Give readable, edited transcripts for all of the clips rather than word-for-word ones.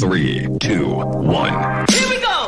3, 2, 1. Here we go!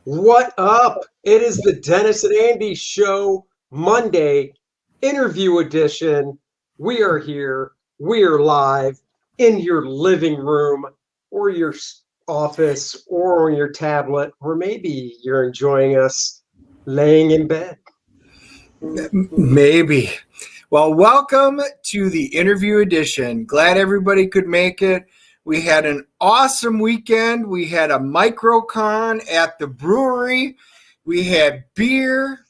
What up? It is the Dennis and Andy Show, Monday, interview edition. We are here. We are live in your living room or your office or on your tablet, or maybe you're enjoying us laying in bed. Maybe. Well, welcome to the interview edition. Glad everybody could make it. We had an awesome weekend. We had a microcon at the brewery. We had beer.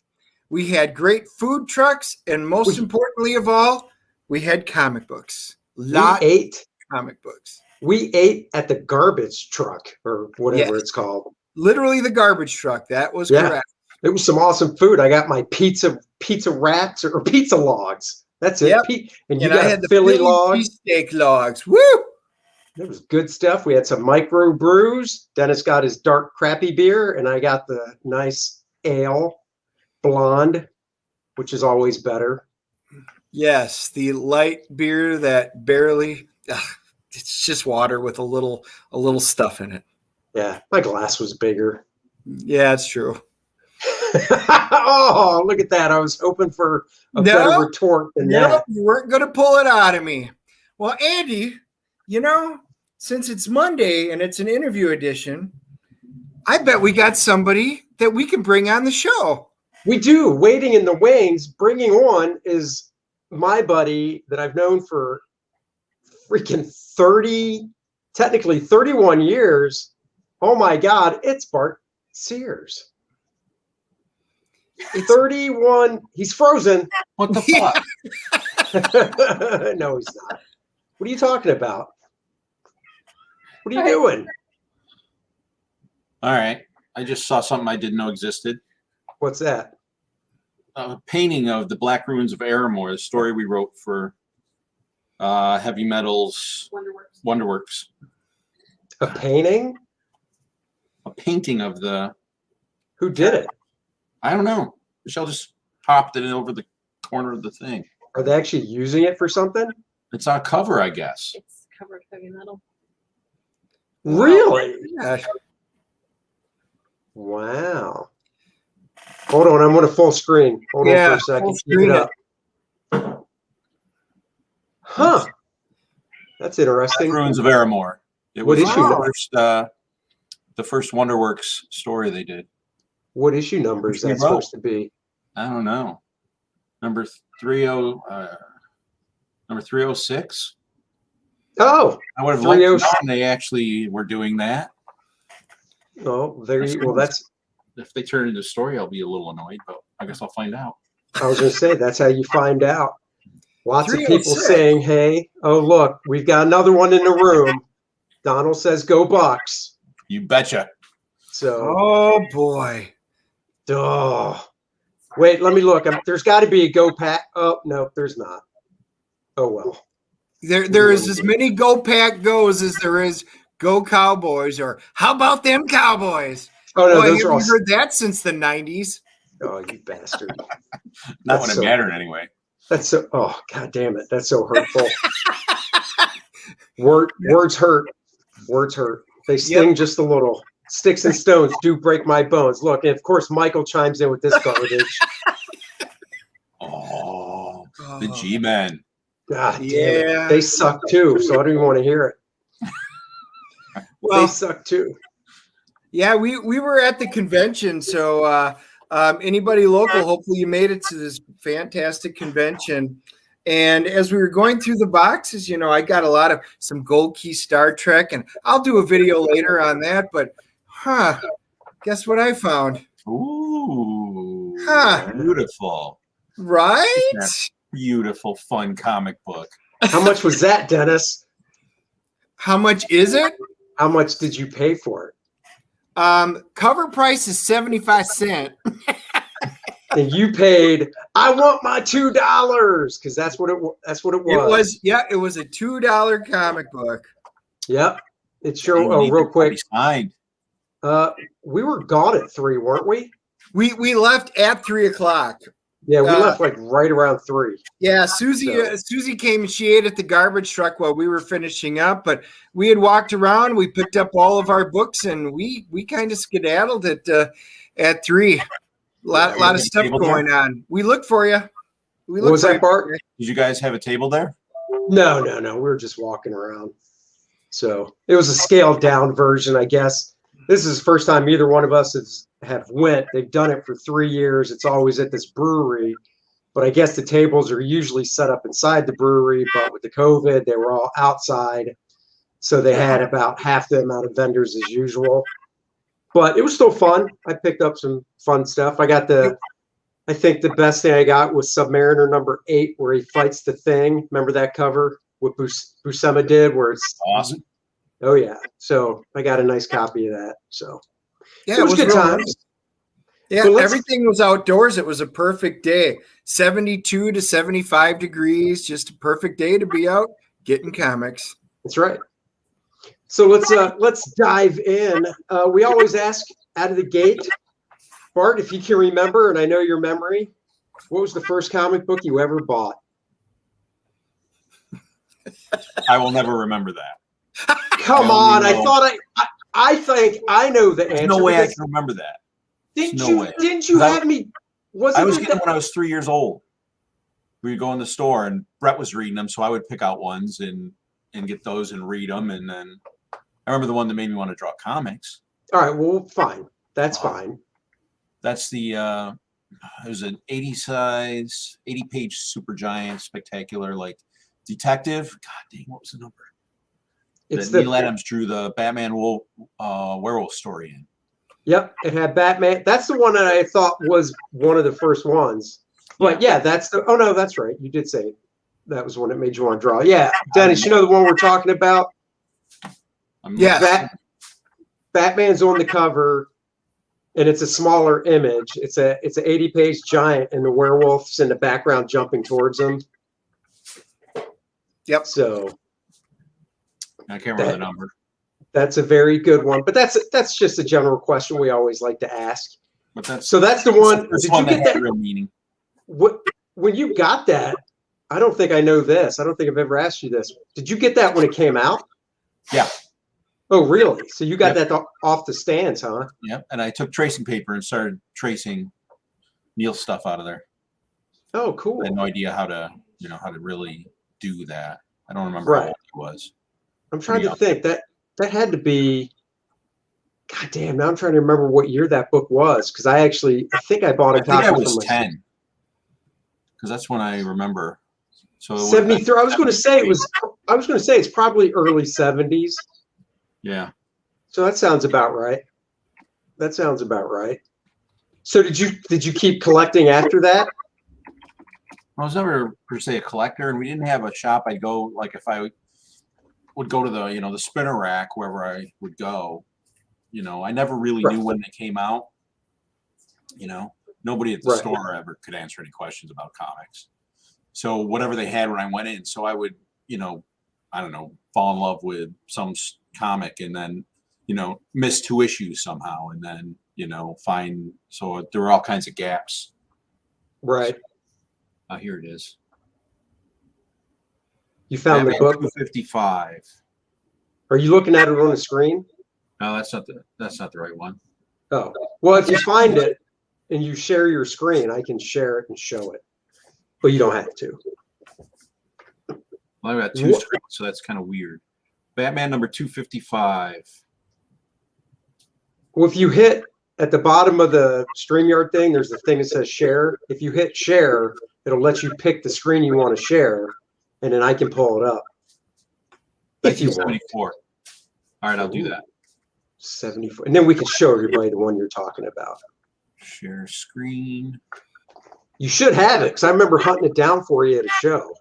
We had great food trucks. And most importantly of all, we had comic books. We ate comic books. We ate at the garbage truck or whatever it's called. Literally the garbage truck. That was correct. It was some awesome food. I got my pizza wraps or pizza logs. That's it. Yep. And you I got had the Philly logs. Steak logs. Woo! It was good stuff. We had some micro brews. Dennis got his dark crappy beer, and I got the nice ale, blonde, which is always better. Yes, the light beer that barely, it's just water with a little stuff in it. Yeah, my glass was bigger. Yeah, it's true. Oh, look at that. I was hoping for a better retort than that. You weren't going to pull it out of me. Well, Andy, since it's Monday and it's an interview edition, I bet we got somebody that we can bring on the show. We do. Waiting in the wings. Bringing on is my buddy that I've known for freaking 31 years. Oh my God, it's Bart Sears. 31. He's frozen. What the fuck? No, he's not. What are you talking about? What are you doing? All right. I just saw something I didn't know existed. What's that? A painting of the Black Ruins of Aramore, the story we wrote for Heavy Metal's Wonderworks. A painting? A painting of the... Who did it? I don't know. Michelle just popped it over the corner of the thing. Are they actually using it for something? It's on a cover, I guess. It's covered Heavy Metal. Really? Wow. Hold on, I'm on a full screen. Hold on for a second. Keep it up. Huh. That's interesting. Black Ruins of Aramore. It What was issue? the first Wonderworks story they did. What issue number is that supposed to be? I don't know. Number 306. Oh, I would have liked to know they actually were doing that. Oh, there you. Well, that's. If they turn it into a story, I'll be a little annoyed, but I guess I'll find out. I was going to say that's how you find out. Lots of people saying, "Hey, oh look, we've got another one in the room." Donald says, "Go Bucks." You betcha. So. Oh boy. Oh. Wait, let me look. There's got to be a Go Pack. Oh no, there's not. Oh well. There is as many Go Pack Goes as there is Go Cowboys, or how about them Cowboys? Oh no, Boy, those are all. heard that since the 90s. Oh, you bastard! Not when it mattered anyway. That's so. Oh, God damn it! That's so hurtful. Words hurt. Words hurt. They sting just a little. Sticks and stones do break my bones. Look, and of course, Michael chimes in with this garbage. Oh, the G-Men. God damn it. They suck too, so I don't even want to hear it. Well, they suck too. Yeah, we were at the convention, so anybody local, hopefully you made it to this fantastic convention. And as we were going through the boxes, I got some Gold Key Star Trek, and I'll do a video later on that, but guess what I found? Ooh, beautiful. Right? Beautiful, fun comic book. How much was that, Dennis? How much is it? How much did you pay for it? Cover price is 75 cents. And you paid, I want my $2 because that's what it was. It was a $2 comic book. Yep. It's sure. Oh, real quick. Signed. We were gone at 3, weren't we? We left at 3:00. Yeah, we left like right around 3. Yeah, Susie came and she ate at the garbage truck while we were finishing up. But we had walked around, we picked up all of our books, and we kind of skedaddled at 3. Lot of stuff going on. We looked for you. What was that, Bart? Did you guys have a table there? No. We were just walking around. So it was a scaled down version, I guess. This is the first time either one of us have went. They've done it for 3 years. It's always at this brewery. But I guess the tables are usually set up inside the brewery. But with the COVID, they were all outside. So they had about half the amount of vendors as usual. But it was still fun. I picked up some fun stuff. I think the best thing I got was Submariner number 8, where he fights the Thing. Remember that cover? What Buscema did, where it's awesome. Oh yeah, so I got a nice copy of that. So yeah, it was good times. Yeah, everything was outdoors. It was a perfect day. 72 to 75 degrees, just a perfect day to be out getting comics. That's right. So let's dive in. We always ask out of the gate, Bart, if you can remember, and I know your memory, what was the first comic book you ever bought? I will never remember that. Come on! I think I know the answer. There's no way I can remember that. Didn't you have me? I was getting when I was 3 years old. We would go in the store and Brett was reading them, so I would pick out ones and get those and read them. And then I remember the one that made me want to draw comics. All right, well, fine. That's fine. That's the it was an 80-page super giant spectacular like detective. God dang, what was the number? It's Neil Adams drew the Batman werewolf story in. Yep, it had Batman. That's the one that I thought was one of the first ones. But yeah, that's the. Oh no, that's right. You did say that was one that made you want to draw. Yeah, Dennis, you know the one we're talking about. Yeah, Batman's on the cover, and it's a smaller image. It's an 80-page giant, and the werewolf's in the background jumping towards him. Yep. So I can't remember the number. That's a very good one, but that's just a general question we always like to ask. But that's the one. Did you get that real meaning? When you got that? I don't think I know this. I don't think I've ever asked you this. Did you get that when it came out? Yeah. Oh, really? So you got that off the stands, huh? Yep. And I took tracing paper and started tracing Neil's stuff out of there. Oh, cool. I had no idea how to really do that. I don't remember how old it was. I'm trying to think. That had to be. God damn! Now I'm trying to remember what year that book was, because I think I bought a copy. I was 10. Because that's when I remember. So 73. I was going to say it's probably early 70s. Yeah. So that sounds about right. So did you keep collecting after that? I was never per se a collector, and we didn't have a shop. I'd go like if I would go to the spinner rack wherever I would go. I never really knew when they came out. Nobody at the store ever could answer any questions about comics. So whatever they had when I went in, so I would, I don't know, fall in love with some comic and then, miss 2 issues somehow, and then, find. So there were all kinds of gaps. Right. Here it is. You found the book. 255. Are you looking at it on the screen? No, that's not the right one. Oh, well, if you find it and you share your screen, I can share it and show it, but you don't have to. Well, I've got 2 screens, so that's kind of weird. Batman number 255. Well, if you hit at the bottom of the StreamYard thing, there's the thing that says share. If you hit share, it'll let you pick the screen you want to share, and then I can pull it up. 1974. All right, I'll do that. 74, and then we can show everybody the one you're talking about. Share screen. You should have it, because I remember hunting it down for you at a show.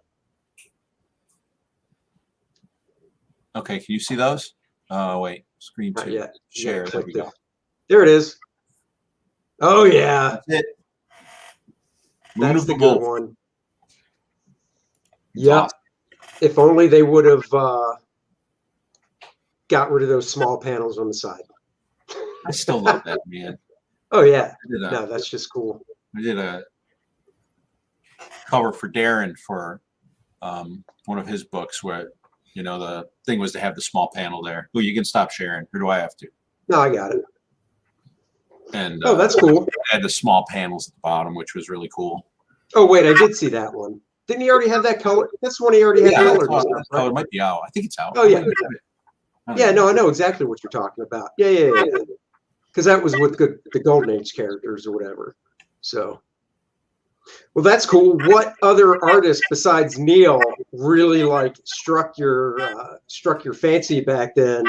Okay, can you see those? Wait, screen 2. Not yet. Share. Yeah, there we go. There it is. Oh yeah, That's it. Moon that's of the the good Wolf. one. It's Yep. awesome. If only they would have got rid of those small panels on the side. I still love that, man. Oh yeah. I did a, No, that's just cool. I did a cover for Darren for one of his books where, you know, the thing was to have the small panel there. Oh, you can stop sharing. Or do I have to? No, I got it. And Oh, that's cool. it had the small panels at the bottom, which was really cool. Oh wait, I did see that one. Didn't he already have that color? That's one he already had colored. Oh, Stuff, right? it might be out. I think it's out. Oh yeah. Yeah, No, I know exactly what you're talking about. Yeah. Because that was with the Golden Age characters or whatever. So, well, that's cool. What other artist besides Neil really like struck your fancy back then?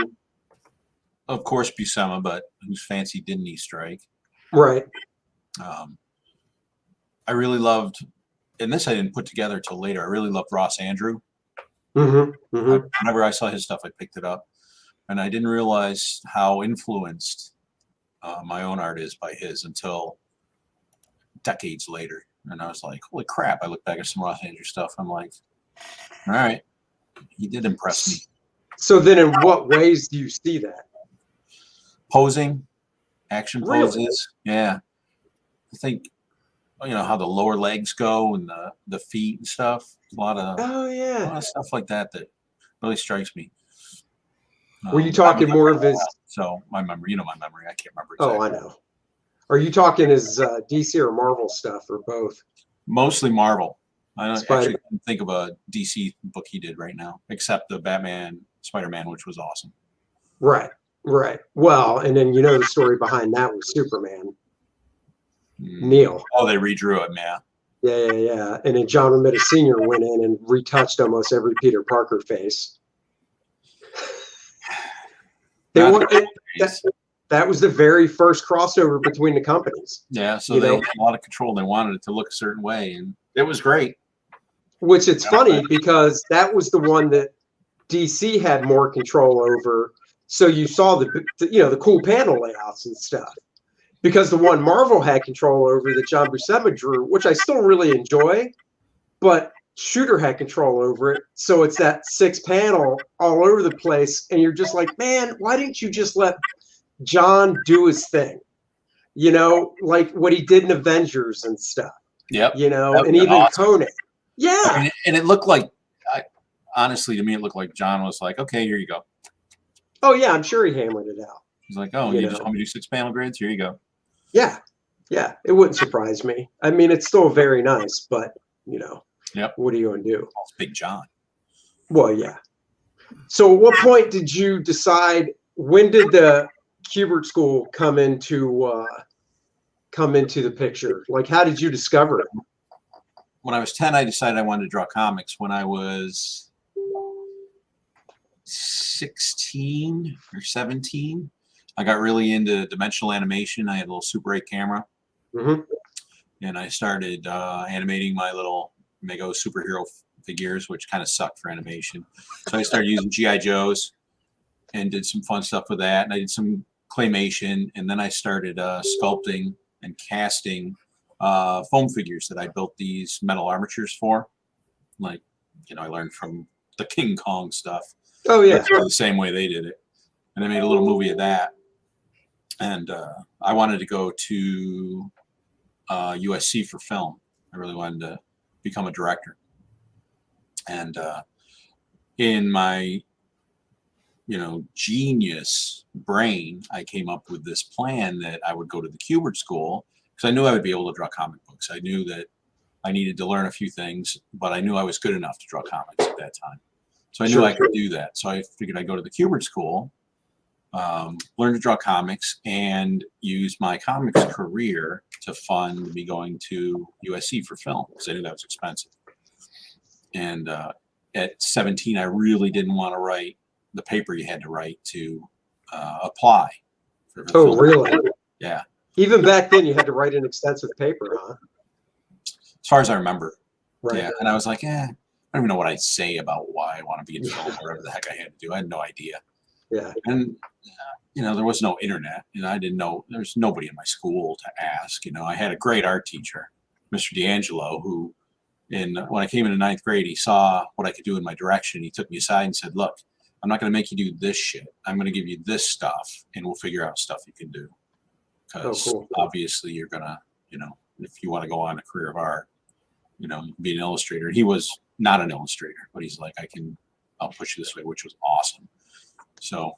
Of course, Buscema, but whose fancy didn't he strike? Right. I really loved, and this I didn't put together till later. I really loved Ross Andrew. Whenever I saw his stuff, I picked it up, and I didn't realize how influenced my own art is by his until decades later. And I was like, holy crap. I look back at some Ross Andrew stuff. I'm like, all right, he did impress me. So then in what ways do you see that? Posing, action Really? poses. Yeah. I think, you know, how the lower legs go and the feet and stuff. A lot of stuff like that really strikes me. Were you talking more of his? So my memory, my memory, I can't remember exactly. Oh, I know. Are you talking his DC or Marvel stuff or both? Mostly Marvel. I don't actually think of a DC book he did right now, except the Batman, Spider-Man, which was awesome. Right. Well, and then the story behind that was Superman. Neil. Oh, they redrew it, man. Yeah. And then John Romita Sr. went in and retouched almost every Peter Parker face. That was the very first crossover between the companies. Yeah, so they had a lot of control. They wanted it to look a certain way, and it was great. Which it's funny because that was the one that DC had more control over. So you saw the cool panel layouts and stuff. Because the one Marvel had control over that John Buscema drew, which I still really enjoy, but Shooter had control over it. So it's that 6-panel all over the place, and you're just like, man, why didn't you just let John do his thing? Like what he did in Avengers and stuff. Yep. And even awesome. Conan. Yeah. And it looked like, honestly, to me, it looked like John was like, okay, here you go. Oh, yeah, I'm sure he hammered it out. He's like, oh, you just want me to do 6-panel grids? Here you go. Yeah. It wouldn't surprise me. I mean, it's still very nice, but, yep. What are you going to do? It's Big John. Well, yeah. So at what point did you decide, when did the Kubert School come into the picture? Like, how did you discover it? When I was 10, I decided I wanted to draw comics. When I was 16 or 17, I got really into dimensional animation. I had a little Super 8 camera. And I started animating my little Mego superhero figures, which kind of sucked for animation. So I started using G.I. Joes and did some fun stuff with that. And I did some claymation. And then I started sculpting and casting foam figures that I built these metal armatures for. Like, I learned from the King Kong stuff. Oh, yeah. The same way they did it. And I made a little movie of that. And I wanted to go to USC for film. I really wanted to become a director. And in my, genius brain, I came up with this plan that I would go to the Kubert School because I knew I would be able to draw comic books. I knew that I needed to learn a few things, but I knew I was good enough to draw comics at that time. So I knew I could do that. So I figured I'd go to the Kubert School, learn to draw comics, and use my comics career to fund me going to USC for film because I knew that was expensive. And at 17, I really didn't want to write the paper you had to write to apply for film. Really? Yeah. Even back then, you had to write an extensive paper, huh? As far as I remember. Right. Yeah. And I was like, I don't even know what I'd say about why I want to be in film or whatever the heck I had to do. I had no idea. Yeah. And, there was no internet, and I didn't know, there's nobody in my school to ask. I had a great art teacher, Mr. D'Angelo, who when I came into ninth grade, he saw what I could do in my direction. He took me aside and said, look, I'm not going to make you do this shit. I'm going to give you this stuff, and we'll figure out stuff you can do. Because obviously you're going to, if you want to go on a career of art, you can be an illustrator. He was not an illustrator, but he's like, I'll push you this way, which was awesome. So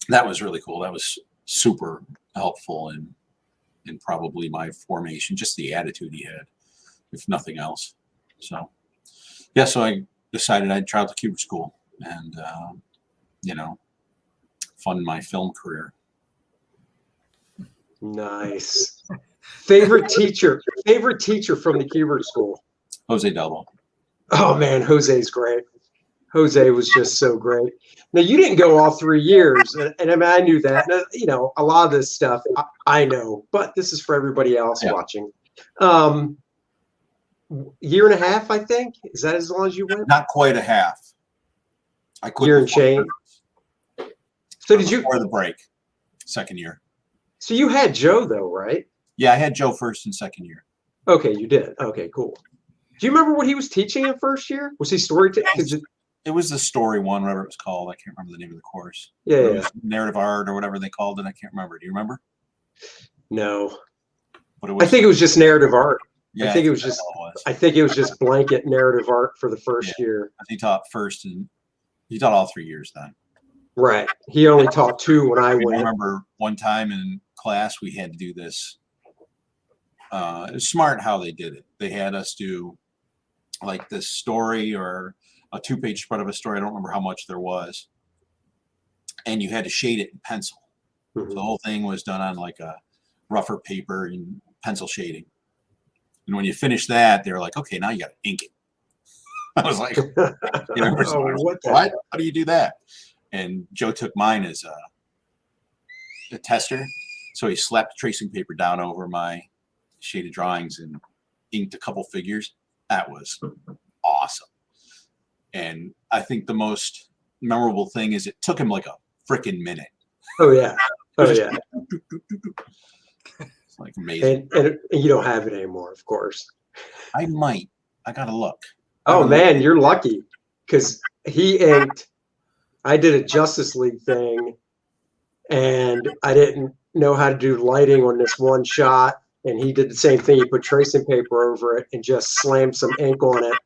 that was really cool. That was super helpful in probably my formation, just the attitude he had, if nothing else. So, yeah, so I decided I'd try out the Cuber School and, fund my film career. Nice. Favorite teacher from the Cuber School? Jose Delbo. Oh, man, Jose's great. Jose was just so great. Now, you didn't go all 3 years, and I mean, I knew that. A lot of this stuff I know, but this is for everybody else watching. Year and a half, I think. Is that as long as you went? Not quite a half. I quit year and change. So did you before the break? Second year. So you had Joe though, right? Yeah, I had Joe first and second year. Okay, you did. Okay, cool. Do you remember what he was teaching in first year? Was he storytelling? It was the story one, whatever it was called. I can't remember the name of the course. Yeah, it was narrative art or whatever they called it. I can't remember. Do you remember? No. But I think it was just narrative art. Yeah, I think it was just blanket narrative art for the first year. I think he taught first, and he taught all 3 years then. Right. He only taught 2 when I went. I remember one time in class we had to do this. It was smart how they did it. They had us do like this story or a 2-page spread of a story. I don't remember how much there was. And you had to shade it in pencil. Mm-hmm. So the whole thing was done on like a rougher paper and pencil shading. And when you finish that, they were like, okay, now you got to ink it. I was like, what? How do you do that? And Joe took mine as a tester. So he slapped tracing paper down over my shaded drawings and inked a couple figures. That was awesome. And I think the most memorable thing is it took him like a freaking minute. Oh, yeah. Oh, yeah. It's like amazing. And you don't have it anymore, of course. I might. I got to look. Oh, man, you're lucky. Because he inked. I did a Justice League thing, and I didn't know how to do lighting on this one shot. And he did the same thing. He put tracing paper over it and just slammed some ink on it.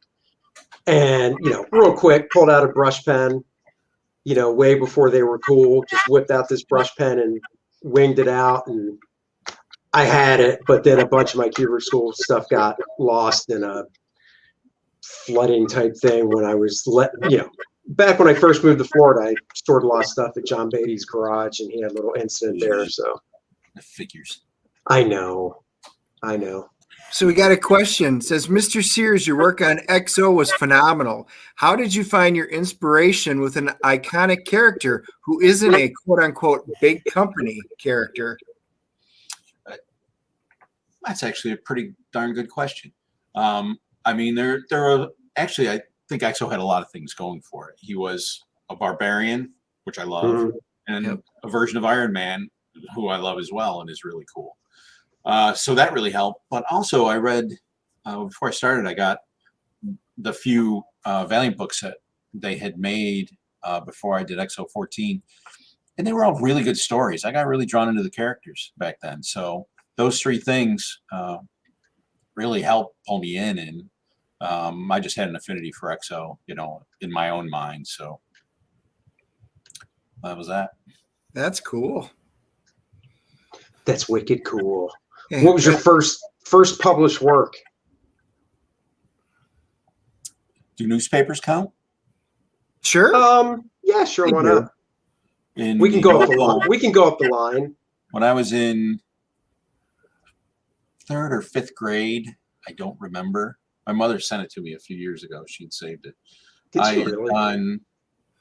And, real quick, pulled out a brush pen, way before they were cool, just whipped out this brush pen and winged it out. And I had it, but then a bunch of my Cuber School stuff got lost in a flooding type thing when I was back when I first moved to Florida. I stored a lot of stuff at John Beatty's garage, and he had a little incident there. So the figures. I know. So we got a question. It says, Mr. Sears, your work on XO was phenomenal. How did you find your inspiration with an iconic character who isn't a quote-unquote big company character? That's actually a pretty darn good question. I mean, there are actually, I think XO had a lot of things going for it. He was a barbarian, which I love, and a version of Iron Man, who I love as well, and is really cool. So that really helped. But also, I read before I started, I got the few Valiant books that they had made before I did XO 14, and they were all really good stories. I got really drawn into the characters back then. So those 3 things really helped pull me in, and I just had an affinity for XO, in my own mind. So that was that. That's cool. That's wicked cool. What was your first published work? Do newspapers count? Sure. Yeah, sure. Why not? We can go up the line. We can go up the line. When I was in 3rd or 5th grade, I don't remember. My mother sent it to me a few years ago. She'd saved it. I had done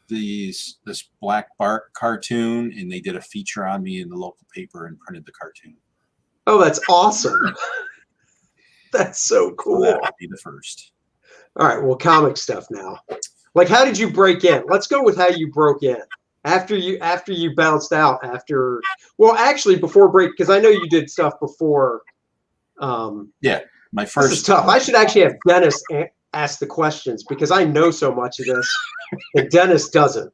this Black Bart cartoon, and they did a feature on me in the local paper and printed the cartoon. Oh, that's awesome. That's so cool. So that would be the first. All right, well, comic stuff now. Like, how did you break in? Let's go with how you broke in After you bounced out well, actually before break, because I know you did stuff before. Yeah, my This first. is tough. I should actually have Dennis ask the questions because I know so much of this, and Dennis doesn't.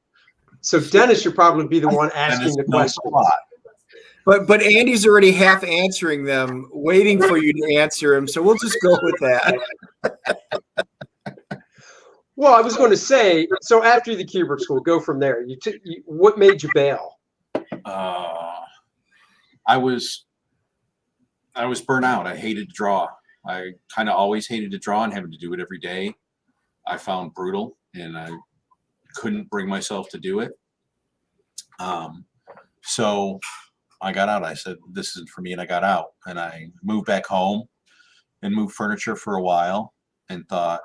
So Dennis should probably be the one asking the knows questions. a lot. But Andy's already half answering them, waiting for you to answer him. So we'll just go with that. Well, I was going to say, so after the Kubrick school, go from there. What made you bail? I was burnt out. I hated to draw. I kind of always hated to draw, and having to do it every day, I found brutal, and I couldn't bring myself to do it. So I got out. I said, this isn't for me, and I got out. And I moved back home and moved furniture for a while and thought,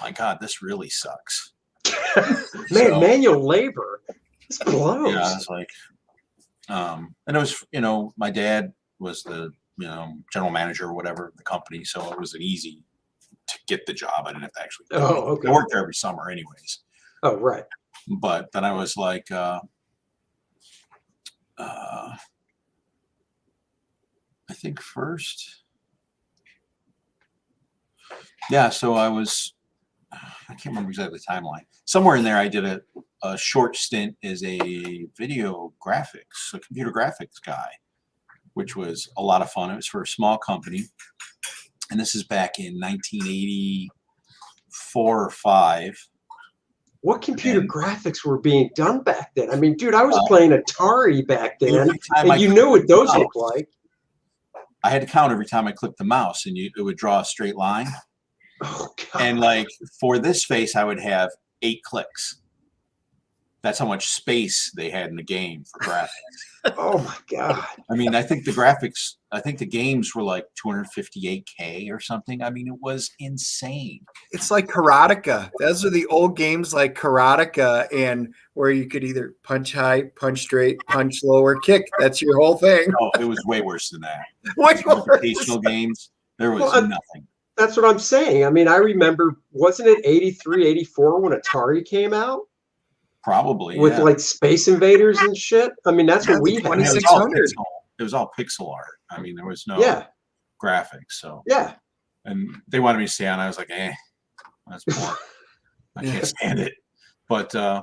my God, this really sucks. Man, manual labor. This blows. Yeah, I was like, and it was, my dad was the, general manager or whatever of the company. So it was an easy to get the job. I didn't have to actually. Okay. I worked there every summer anyways. Oh, right. But then I was like, I think first. Yeah. So I can't remember exactly the timeline. Somewhere in there, I did a short stint as a computer graphics guy, which was a lot of fun. It was for a small company. And this is back in 1984 or 5. What computer graphics were being done back then? I mean, dude, I was playing Atari back then, and you knew what those looked like. I had to count every time I clicked the mouse, and it would draw a straight line. Oh, God. And like for this face, I would have 8 clicks. That's how much space they had in the game for graphics. Oh my God. I mean, I think the games were like 258K or something. I mean, it was insane. It's like Karateka. Those are the old games like Karateka, and where you could either punch high, punch straight, punch lower, kick. That's your whole thing. Oh, it was way worse than that. Way worse. Educational games, there was nothing. That's what I'm saying. I mean, I remember, wasn't it 83, 84 when Atari came out? Probably. With like Space Invaders and shit. I mean, that's what we had. 2600. It was all pixel art. I mean, there was no graphics. So yeah. And they wanted me to stay on. I was like, that's boring. I can't stand it. But I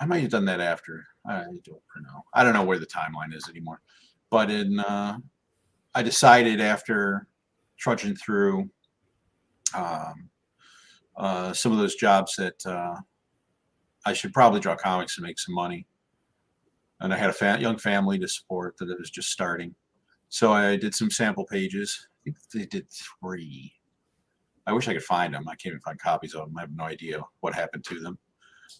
might have done that after. I don't know. I don't know where the timeline is anymore. But I decided after trudging through some of those jobs that I should probably draw comics and make some money. And I had a young family to support that was just starting. So I did some sample pages. I think they did 3. I wish I could find them. I can't even find copies of them. I have no idea what happened to them.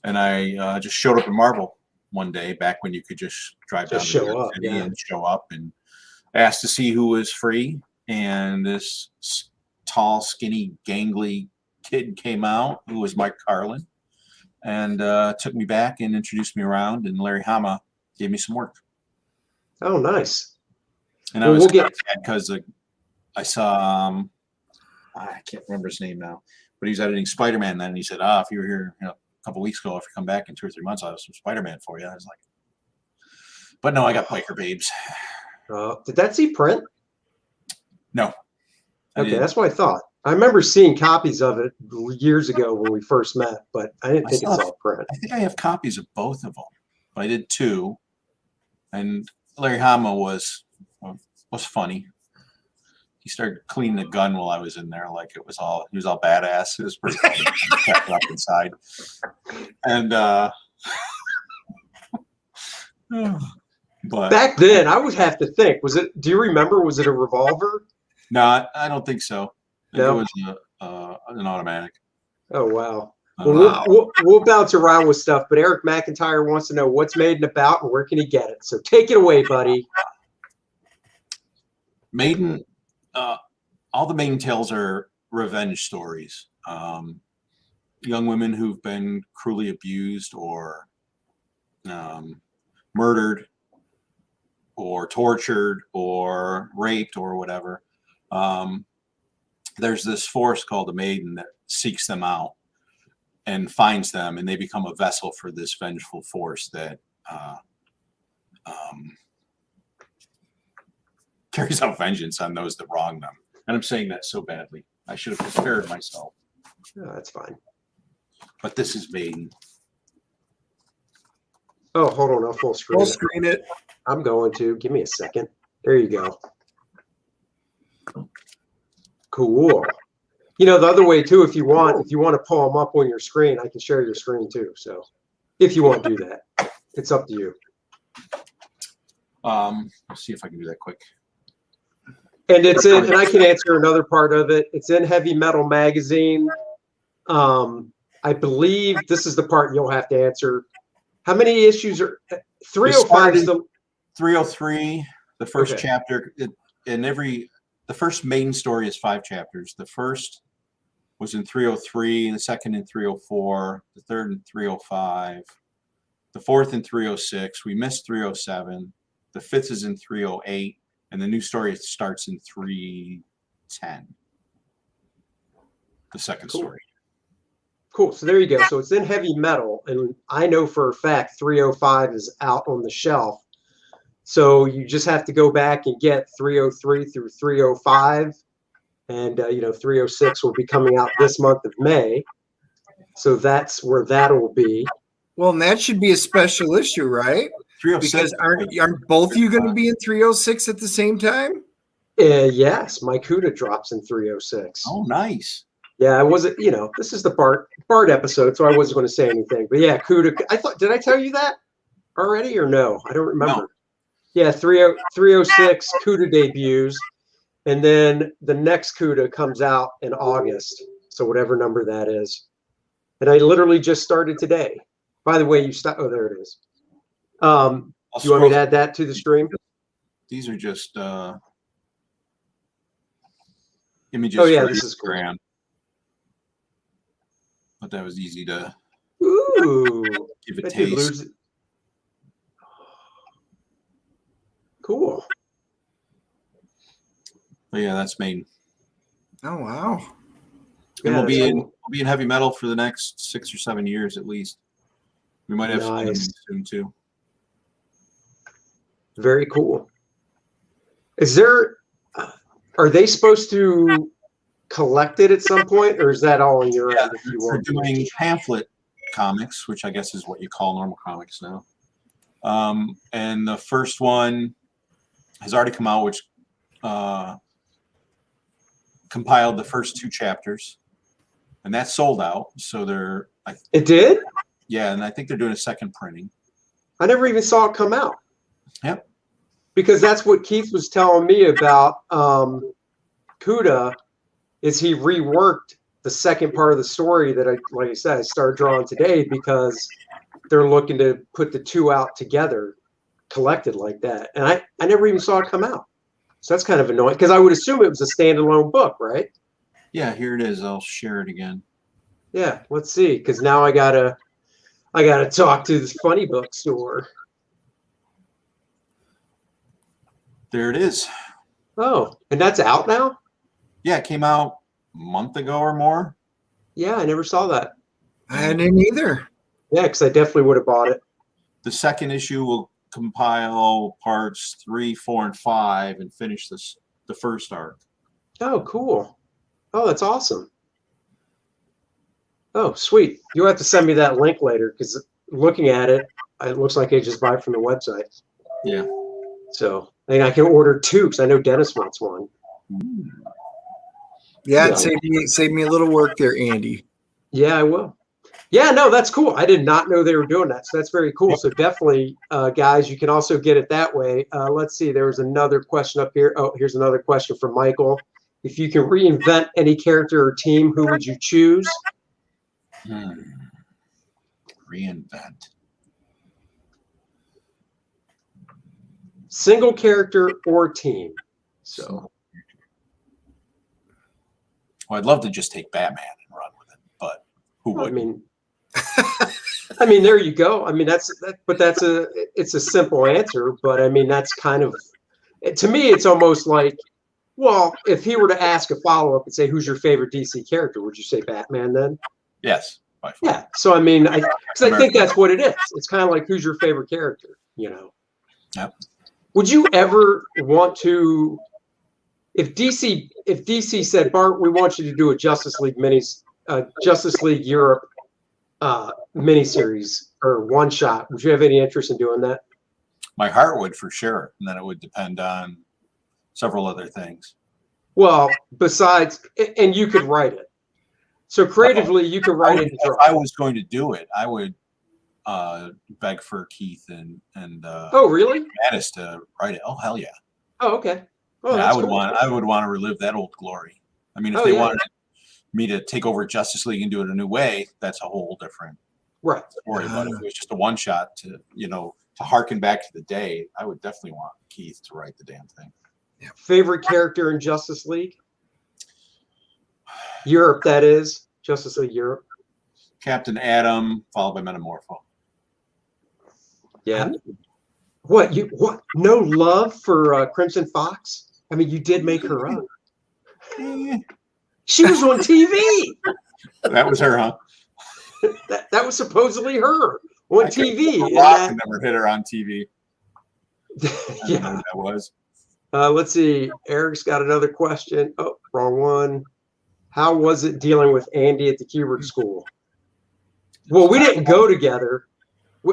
And I just showed up in Marvel one day, back when you could just drive down to New York City and show up, and asked to see who was free. And this tall, skinny, gangly kid came out who was Mike Carlin, and took me back and introduced me around, and Larry Hama gave me some work. Oh, nice. And I was sad because I saw I can't remember his name now, but he was editing Spider-Man then, and he said, if you were here a couple weeks ago, if you come back in 2 or 3 months, I'll have some Spider-Man for you. I was like, but no, I got Biker Babes. Did that see print? No. Okay, that's what I thought. I remember seeing copies of it years ago when we first met, but I didn't think it's all print. I think I have copies of both of them. I did 2, and Larry Hama was funny. He started cleaning the gun while I was in there, like he was all badass. It was pretty funny. Kept up inside, and but back then I would have to think. Do you remember? Was it a revolver? No, I don't think so. No? It was an automatic. Oh wow. We'll bounce around with stuff, but Eric McIntyre wants to know what's Maiden about and where can he get it. So take it away, buddy. Maiden, all the Maiden tales are revenge stories. Young women who've been cruelly abused or murdered or tortured or raped or whatever. There's this force called the Maiden that seeks them out. and finds them, and they become a vessel for this vengeful force that carries out vengeance on those that wrong them. And I'm saying that so badly. I should have prepared myself. No, that's fine. But this is Maiden. Oh, hold on. I'll full screen Full it. screen it. I'm going to. Give me a second. There you go. Cool. You know, the other way too, if you want to pull them up on your screen, I can share your screen too. So if you want to do that, it's up to you. Let's see if I can do that quick. And it's in, and I can answer another part of it. It's in Heavy Metal Magazine. I believe this is the part you'll have to answer. How many issues are 305? Is the 303, the first Okay. chapter. The first Maiden story is 5 chapters. The first was in 303, the second in 304, the third in 305, the fourth in 306. We missed 307. The fifth is in 308, and the new story starts in 310. The second story. Cool. So there you go. So it's in Heavy Metal, and I know for a fact 305 is out on the shelf. So you just have to go back and get 303 through 305, and 306 will be coming out this month of May. So that's where that will be. Well, and that should be a special issue, right? 306. Because aren't both of you going to be in 306 at the same time? Yes, Mike Huda drops in 306. Oh, nice. Yeah, I wasn't, this is the Bart episode, so I wasn't going to say anything. But yeah, Kuda, did I tell you that already or no? I don't remember. No. Yeah, 306 Kuda debuts, and then the next Kuda comes out in August. So whatever number that is. And I literally just started today. By the way, oh, there it is. Do you want me to add that to the stream? These are just images. Oh, yeah, for this is cool. Instagram. But that was easy to Ooh, give a that did taste. lose it. Cool. But yeah, that's Maiden. Oh, wow. And Yeah, we'll be that's in cool. we'll be in heavy metal for the next 6 or 7 years at least. We might have some Nice. soon too. Very cool. Are they supposed to collect it at some point, or is that all on your end if you We're want to? doing pamphlet comics, which I guess is what you call normal comics now. And the first one has already come out, which compiled the first 2 chapters, and that's sold out. So It did? yeah, and I think they're doing a second printing. I never even saw it come out. Yep. Because that's what Keith was telling me about Kuda, is he reworked the second part of the story that like I said, I started drawing today because they're looking to put the 2 out together, collected like that. And I never even saw it come out. So that's kind of annoying because I would assume it was a standalone book, right? Yeah, here it is. I'll share it again. Yeah, let's see. Because now I gotta talk to this funny book store. There it is. Oh, and that's out now? Yeah, it came out a month ago or more. Yeah, I never saw that. I didn't either. Yeah, because I definitely would have bought it. The second issue will compile parts 3, 4, and 5 and finish the first arc. Oh, cool. Oh, that's awesome. Oh, sweet. You'll have to send me that link later because looking at it, it looks like I just buy it from the website. Yeah. So I can order 2 because I know Dennis wants one. Yeah, Yeah. it saved me a little work there, Andy. Yeah, I will. Yeah, no, that's cool. I did not know they were doing that. So that's very cool. So definitely, guys, you can also get it that way. Let's see. There was another question up here. Oh, here's another question from Michael. If you can reinvent any character or team, who would you choose? Reinvent. Single character or team. So Well, I'd love to just take Batman and run with it, but who would? I mean, there you go. I mean, it's a simple answer, but I mean, that's kind of, to me, it's almost like, well, if he were to ask a follow-up and say, who's your favorite DC character, would you say Batman then? Yes. by far. Yeah. So I mean, because I think that's what it is. It's kind of like, who's your favorite character? You know. Yep. Would you ever want to, if DC said, Bart, we want you to do a Justice League Europe miniseries or one shot, would you have any interest in doing that? My heart would, for sure, and then it would depend on several other things. Well, besides, and you could write it. So creatively, you could write it and draw. If I was going to do it, I would beg for Keith and oh, really? Mattis to write it. Oh, hell yeah. Oh, okay. Oh, yeah, that's I would want to relive that old glory. I mean, if they wanted me to take over Justice League and do it a new way, that's a whole different story. But if it was just a one shot to harken back to the day, I would definitely want Keith to write the damn thing. Yeah. Favorite character in Justice League? Europe, that is. Justice League Europe. Captain Atom, followed by Metamorpho. Yeah. What? No love for Crimson Fox? I mean, you did make her up. She was on TV. That was her, huh? That was supposedly her on TV. Rock never hit her on TV. Yeah, that was. Let's see. Eric's got another question. Oh, wrong one. How was it dealing with Andy at the Kubert School? Well, we didn't go together.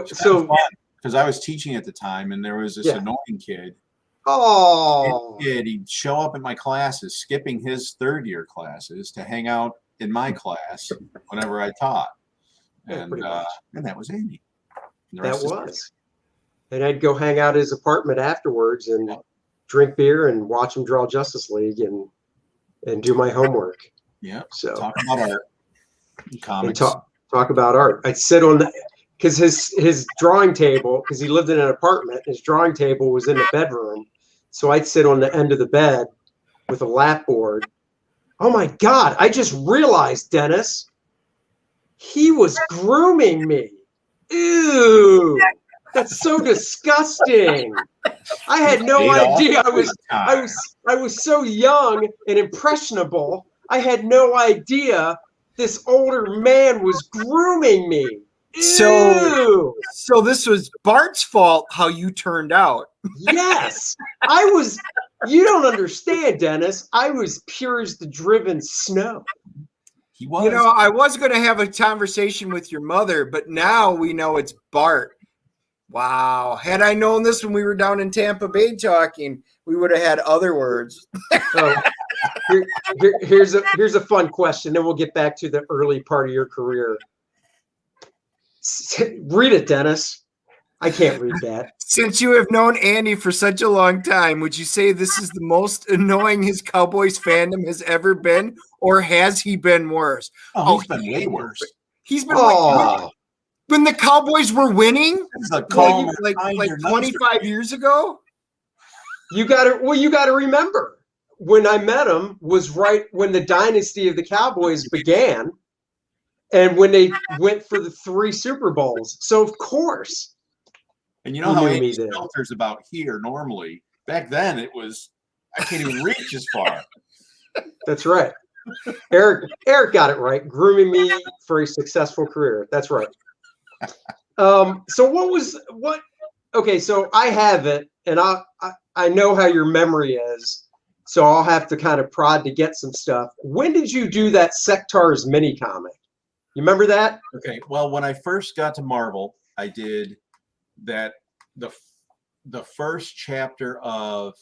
So, because I was teaching at the time, and there was this annoying kid. Oh, he'd show up in my classes, skipping his third-year classes to hang out in my class whenever I taught, and that was Andy. That was, and I'd go hang out at his apartment afterwards and drink beer and watch him draw Justice League and do my homework. Yeah. So talk about art, comics. Talk about art. I'd sit on because his drawing table, because he lived in an apartment, his drawing table was in the bedroom. So I'd sit on the end of the bed with a lap board. Oh my God, I just realized, Dennis, he was grooming me. Ew, that's so disgusting. I had no idea. I was so young and impressionable. I had no idea this older man was grooming me. Ew. So this was Bart's fault how you turned out. Yes. I was, you don't understand, Dennis. I was pure as the driven snow. He was. I was going to have a conversation with your mother, but now we know it's Bart. Wow. Had I known this when we were down in Tampa Bay talking, we would have had other words. So here's a fun question, then we'll get back to the early part of your career. Read it, Dennis. I can't read that. Since you have known Andy for such a long time, would you say this is the most annoying his Cowboys fandom has ever been, or has he been worse? Oh, he's been way worse. He's been when the Cowboys were winning, like 25 years ago. You got to remember, when I met him was right when the dynasty of the Cowboys began, and when they went for the 3 Super Bowls. So of course. And you know how Andy Stelter's about here normally. Back then it was, I can't even reach as far. That's right. Eric got it right. Grooming me for a successful career. That's right. Okay, so I have it, and I know how your memory is, so I'll have to kind of prod to get some stuff. When did you do that Secateurs mini comic? You remember that? Okay, well, when I first got to Marvel, I did that the first chapter of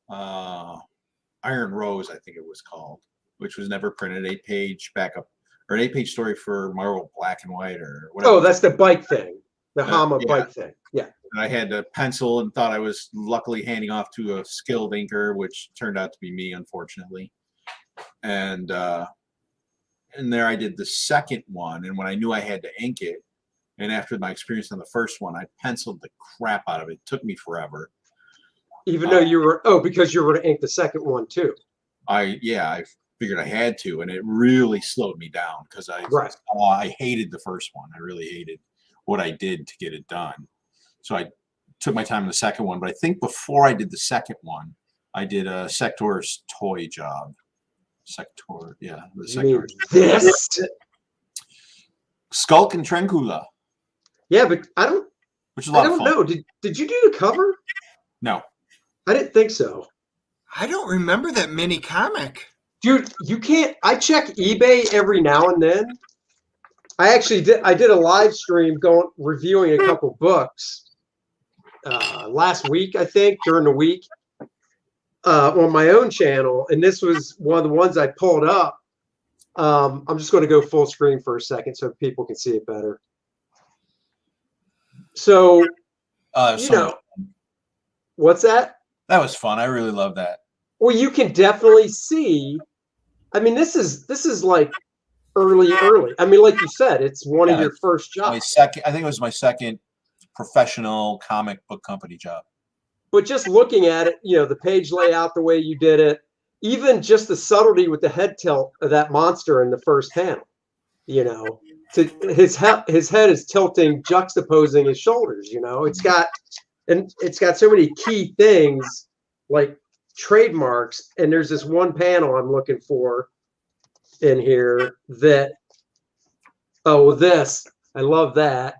Iron Rose, I think it was called, which was never printed, 8-page backup or an 8-page story for Marvel Black and White or whatever. Oh, that's the bike thing, the Hama bike thing. Yeah. And I had a pencil and thought I was luckily handing off to a skilled inker, which turned out to be me, unfortunately. And there I did the second one, and when I knew I had to ink it, and after my experience on the first one, I penciled the crap out of it. It took me forever. Even though you were, because you were going to ink the second one too. I figured I had to, and it really slowed me down because I hated the first one. I really hated what I did to get it done. So I took my time in the second one, but I think before I did the second one, I did a Secateurs toy job. The Secateurs. This? Skulk and Trenkula, Yeah, but I don't which is a lot I of don't fun. know. Did you do the cover? No. I didn't think so. I don't remember that mini comic. Dude, you can't. I check eBay every now and then. I did a live stream reviewing a couple books last week, I think, during the week on my own channel, and this was one of the ones I pulled up. I'm just going to go full screen for a second so people can see it better. So, what's that? That was fun. I really love that. Well, you can definitely see. I mean, this is like early. I mean, like you said, it's one of your first jobs. I think it was my second professional comic book company job. But just looking at it, the page layout, the way you did it, even just the subtlety with the head tilt of that monster in the first panel, his head is tilting, juxtaposing his shoulders. It's got so many key things like trademarks, and there's this one panel I'm looking for in here that this I love that.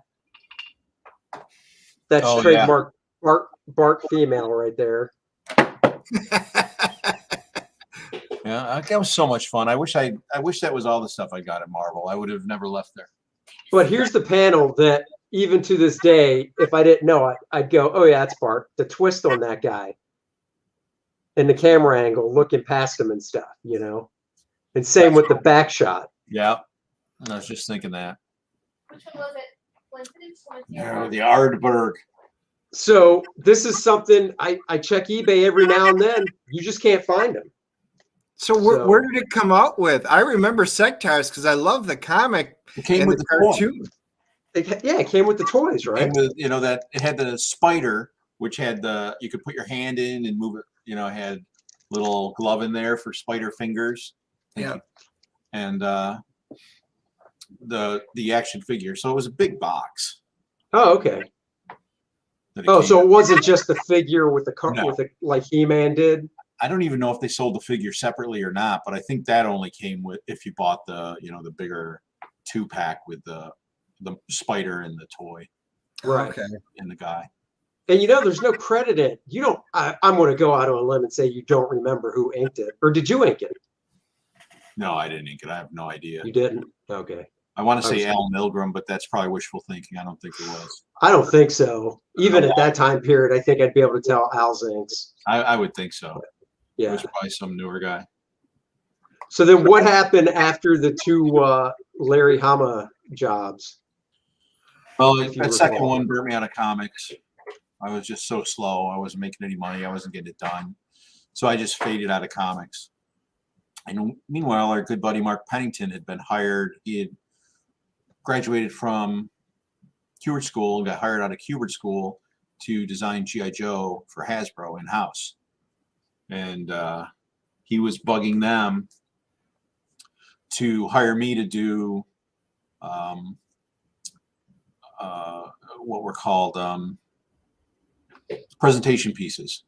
That's trademark Bart female right there. Yeah, that was so much fun. I wish that was all the stuff I got at Marvel. I would have never left there. But here's the panel that even to this day, if I didn't know it, I'd go, oh yeah, that's Bart. The twist on that guy and the camera angle looking past him and stuff, and same with the back shot. Yeah, I was just thinking that. Which one was it? Yeah, the Ardberg. So this is something I check eBay every now and then. You just can't find them. So where did it come out with? I remember Secateurs because I love the comic. It came with the cartoon. It came with the toys, right? With, that it had the spider, which had you could put your hand in and move it. It had little glove in there for spider fingers. Yeah. And the action figure. So it was a big box. Oh, okay. So it wasn't just the figure with the like He-Man did. I don't even know if they sold the figure separately or not, but I think that only came with if you bought the the bigger 2-pack with the spider and the toy, right? Okay. And the guy. And there's no credit in. You don't. I'm going to go out on a limb and say you don't remember who inked it, or did you ink it? No, I didn't ink it. I have no idea. You didn't? Okay. I want to say Al Milgram, but that's probably wishful thinking. I don't think it was. I don't think so. Even at that time period, I think I'd be able to tell Al's inks. I would think so. Yeah. It was probably some newer guy. So then what happened after the two Larry Hama jobs? Well, that second one burnt me out of comics. I was just so slow. I wasn't making any money. I wasn't getting it done. So I just faded out of comics. And meanwhile, our good buddy Mark Pennington had been hired. He had graduated from Hubert School and got hired out of Hubert School to design G.I. Joe for Hasbro in-house. And he was bugging them to hire me to do what were called presentation pieces,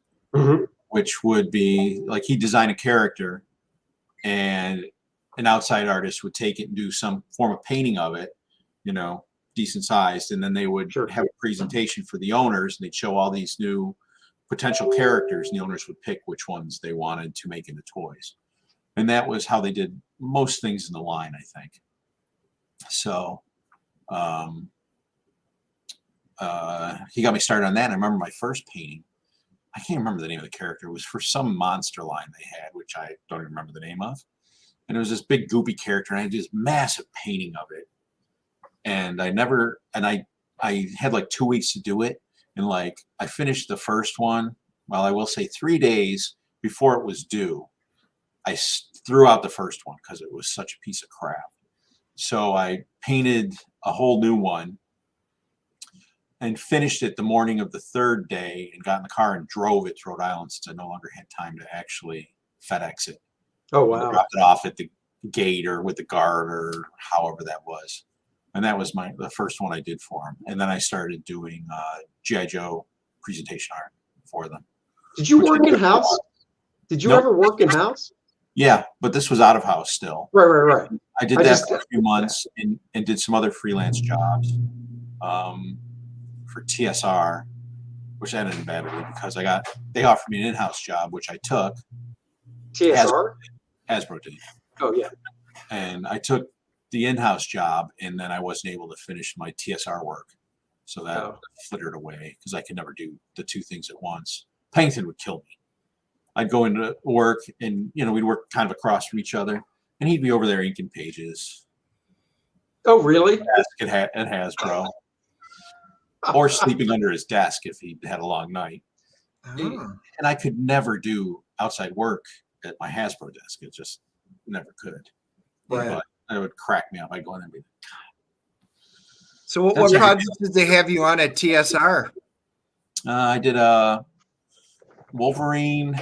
which would be like he'd design a character and an outside artist would take it and do some form of painting of it, decent sized, and then they would have a presentation for the owners, and they'd show all these new potential characters, and the owners would pick which ones they wanted to make into toys. And that was how they did most things in the line, I think. So he got me started on that. And I remember my first painting. I can't remember the name of the character. It was for some monster line they had, which I don't even remember the name of. And it was this big goopy character, and I did this massive painting of it. And I had like 2 weeks to do it. And like I finished the first one, well, I will say 3 days before it was due, I threw out the first one because it was such a piece of crap. So I painted a whole new one and finished it the morning of the third day and got in the car and drove it to Rhode Island since I no longer had time to actually FedEx it. Oh, wow. Dropped it off at the gate or with the guard or however that was. And that was the first one I did for him. And then I started doing G.I. Joe presentation art for them. Did you work in house? Did you ever work in house? Yeah, but this was out of house still. Right. I did I that just- for a few months and did some other freelance jobs for TSR, which ended badly because they offered me an in-house job, which I took. TSR? Hasbro did. Oh, yeah. And I took the in-house job, and then I wasn't able to finish my TSR work. So that flittered away because I could never do the two things at once. Pennington would kill me. I'd go into work, and we'd work kind of across from each other, and he'd be over there inking pages. Oh, really? At Hasbro. Or sleeping under his desk if he had a long night. Oh. And I could never do outside work at my Hasbro desk. It just never could. Right. But it would crack me up. I'd go in and be So what projects did they have you on at TSR? I did a Wolverine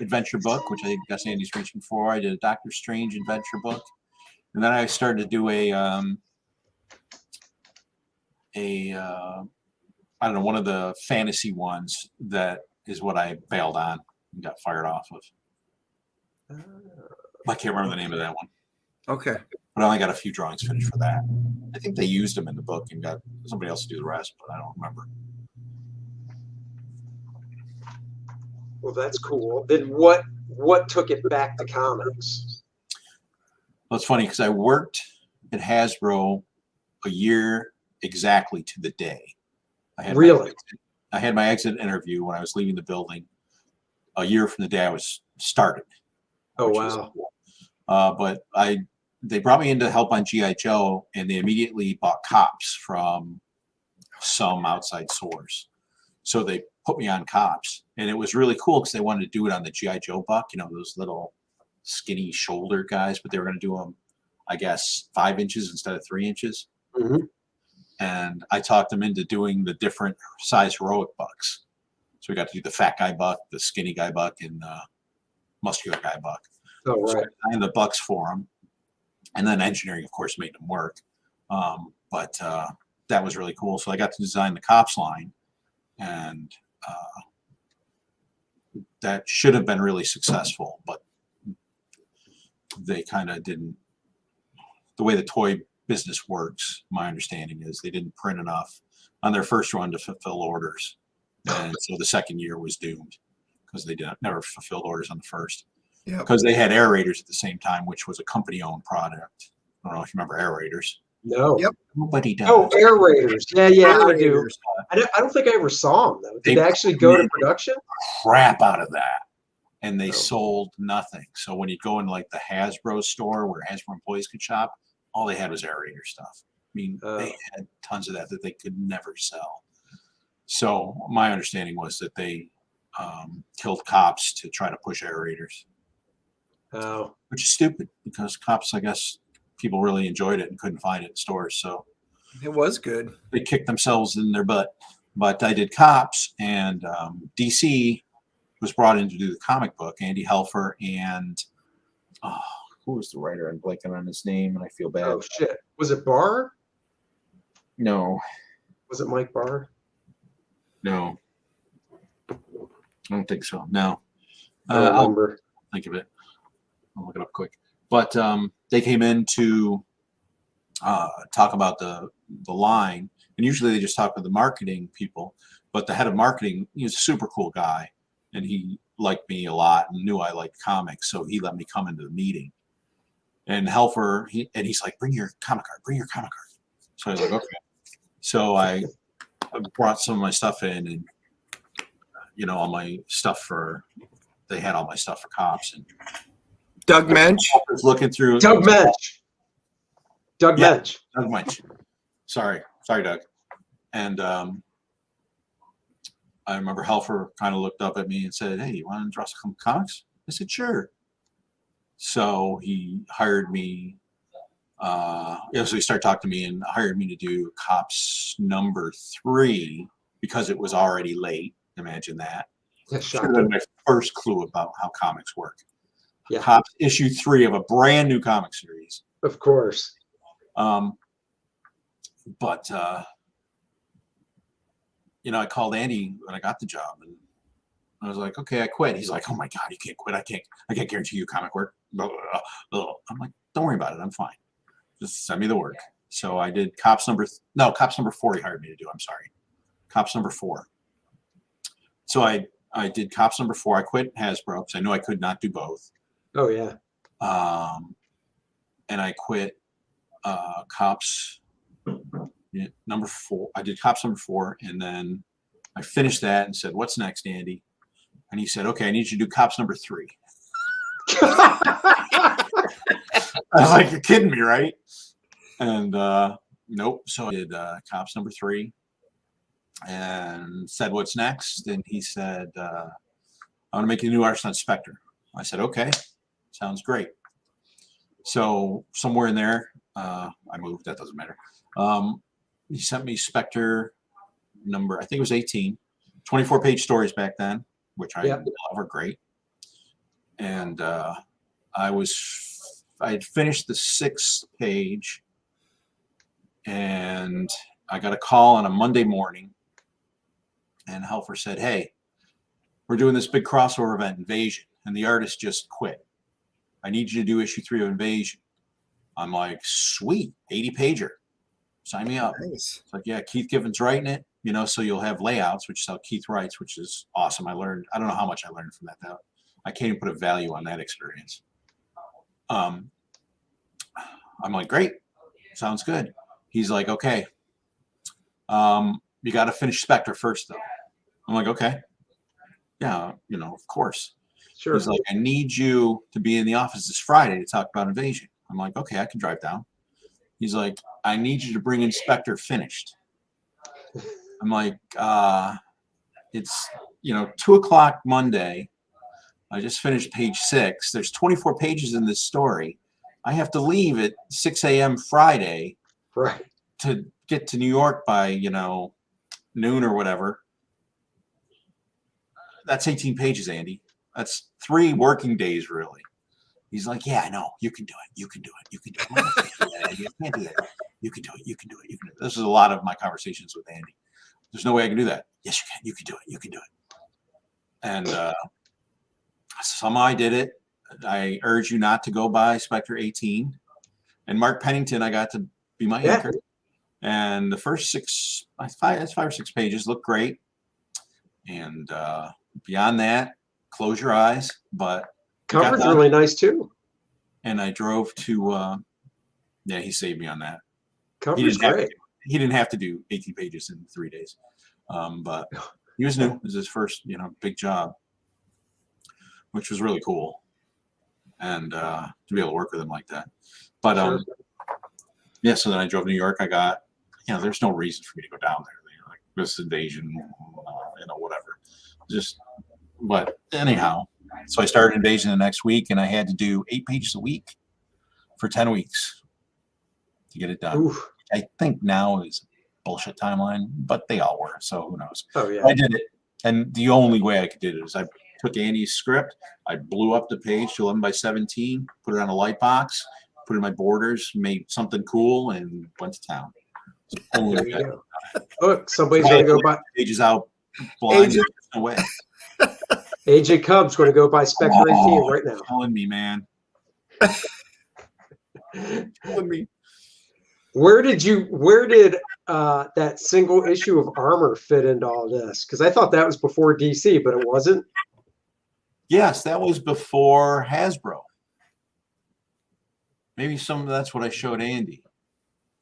adventure book, which I guess Andy's reaching for. I did a Doctor Strange adventure book. And then I started to do I don't know, one of the fantasy ones that is what I bailed on and got fired off of. I can't remember the name of that one. Okay. But I only got a few drawings finished for that. I think they used them in the book and got somebody else to do the rest, but I don't remember. Well, that's cool. Then what took it back to comics? Well, it's funny because I worked at Hasbro a year exactly to the day. I had my exit interview when I was leaving the building a year from the day I was started. Oh, wow. Cool. But they brought me in to help on G.I. Joe, and they immediately bought cops from some outside source. So they put me on cops, and it was really cool because they wanted to do it on the G.I. Joe buck, those little skinny shoulder guys, but they were going to do them, I guess, 5 inches instead of 3 inches. Mm-hmm. And I talked them into doing the different size heroic bucks. So we got to do the fat guy buck, the skinny guy buck, and the muscular guy buck. Oh, right. So I designed the bucks for them. And then engineering, of course, made them work. But that was really cool. So I got to design the cops line. And that should have been really successful. But they kind of didn't. The way the toy business works, my understanding is they didn't print enough on their first run to fulfill orders, and so the second year was doomed because they never fulfilled orders on the first. Yeah, because they had aerators at the same time, which was a company-owned product. I don't know if you remember aerators. No. Yep. Nobody does. Oh, Air Raiders. Yeah, I do. Aerators. I don't think I ever saw them though. Did they actually go to production? Crap out of that, and they sold nothing. So when you go in like the Hasbro store where Hasbro employees could shop, all they had was aerator stuff. I mean, they had tons of that they could never sell. So my understanding was that they killed cops to try to push aerators. Oh. Which is stupid because cops, I guess, people really enjoyed it and couldn't find it in stores. So it was good. they kicked themselves in their butt. But I did cops, and DC was brought in to do the comic book. Andy Helfer and who was the writer? I'm blanking on his name, and I feel bad. Oh shit! Was it Barr? No. Was it Mike Barr? No. I don't think so. No. I don't remember. I'll think of it. I'll look it up quick. But they came in to talk about the line, and usually they just talk with the marketing people. But the head of marketing, he was a super cool guy, and he liked me a lot and knew I liked comics, so he let me come into the meeting. And Helfer, he's like, bring your comic card. So I was like, okay. So I brought some of my stuff in, and all my stuff they had all my stuff for cops. And Doug Mensch was looking through. Doug Mensch. Doug Mensch. Sorry, Doug. And I remember Helfer kind of looked up at me and said, "Hey, you want to draw some comics?" I said, "Sure." So he hired me. So he started talking to me and hired me to do Cops number 3 because it was already late. Imagine that. That's Should have been shocking. my first clue about how comics work. Yeah. Cops issue 3 of a brand new comic series. Of course. But I called Andy when I got the job, and I was like, "Okay, I quit." He's like, "Oh my God, you can't quit! I can't guarantee you comic work." blah, blah, blah. I'm like, don't worry about it. I'm fine. Just send me the work. So I did Cops number 4 he hired me to do. I'm sorry. Cops number 4. So I did Cops number 4. I quit Hasbro because I knew I could not do both. Oh yeah. And I quit Cops number 4. I did Cops number 4, and then I finished that and said, "What's next, Andy?" And he said, "Okay, I need you to do Cops number 3." I was like, "You're kidding me, right?" And nope. So I did Cops number 3 and said, "What's next?" And he said, "I want to make a new artist on Spectre." I said, "Okay, sounds great." So somewhere in there, I moved. That doesn't matter. He sent me Spectre number, I think it was 18, 24-page stories back then, which I love, are great. And I had finished the 6th page, and I got a call on a Monday morning, and Helfer said, "Hey, we're doing this big crossover event, Invasion, and the artist just quit. I need you to do issue 3 of Invasion." I'm like, sweet, 80-pager. Sign me up. Nice. It's like, yeah, Keith Given's writing it, so you'll have layouts, which is how Keith writes, which is awesome. I don't know how much I learned from that, though. I can't even put a value on that experience. I'm like, great, sounds good. He's like, okay, you got to finish Spectre first, though. I'm like, okay, yeah, of course. Sure. He's like, I need you to be in the office this Friday to talk about Invasion. I'm like, okay, I can drive down. He's like, I need you to bring in Spectre finished. I'm like, it's 2:00 Monday. I just finished page 6. There's 24 pages in this story. I have to leave at 6 a.m. Friday, right, to get to New York by noon or whatever. That's 18 pages, Andy. That's 3 working days, really. He's like, yeah, I know. You can do it. You can do it. You can do it. You can't do that. You can do it. You can do it. You can do it. This is a lot of my conversations with Andy. There's no way I can do that. Yes, you can. You can do it. You can do it. And somehow I did it. I urge you not to go by Spectre 18. And Mark Pennington, I got to be my anchor. And the first 5 or 6 pages look great. And beyond that, close your eyes. But cover's really nice too. And I drove to, he saved me on that. Cover's great. He didn't have to do 18 pages in 3 days. But he was new. It was his first, big job, which was really cool. And to be able to work with him like that. But so then I drove to New York. I got, there's no reason for me to go down there. Like this Invasion, whatever. But anyhow, so I started Invasion the next week, and I had to do 8 pages a week for 10 weeks to get it done. Oof. I think now is a bullshit timeline, but they all were, so who knows? Oh yeah. I did it, and the only way I could do it is I took Andy's script, I blew up the page to 11 by 17, put it on a light box, put in my borders, made something cool, and went to town. There you go. Look, somebody's going to go by pages out blind. No way. AJ Cub's going to go by Spectre 18 right now. Killing me, man. Killing me. Where did that single issue of Armor fit into all this? Because I thought that was before DC, but it wasn't. Yes, that was before Hasbro. Maybe that's what I showed Andy.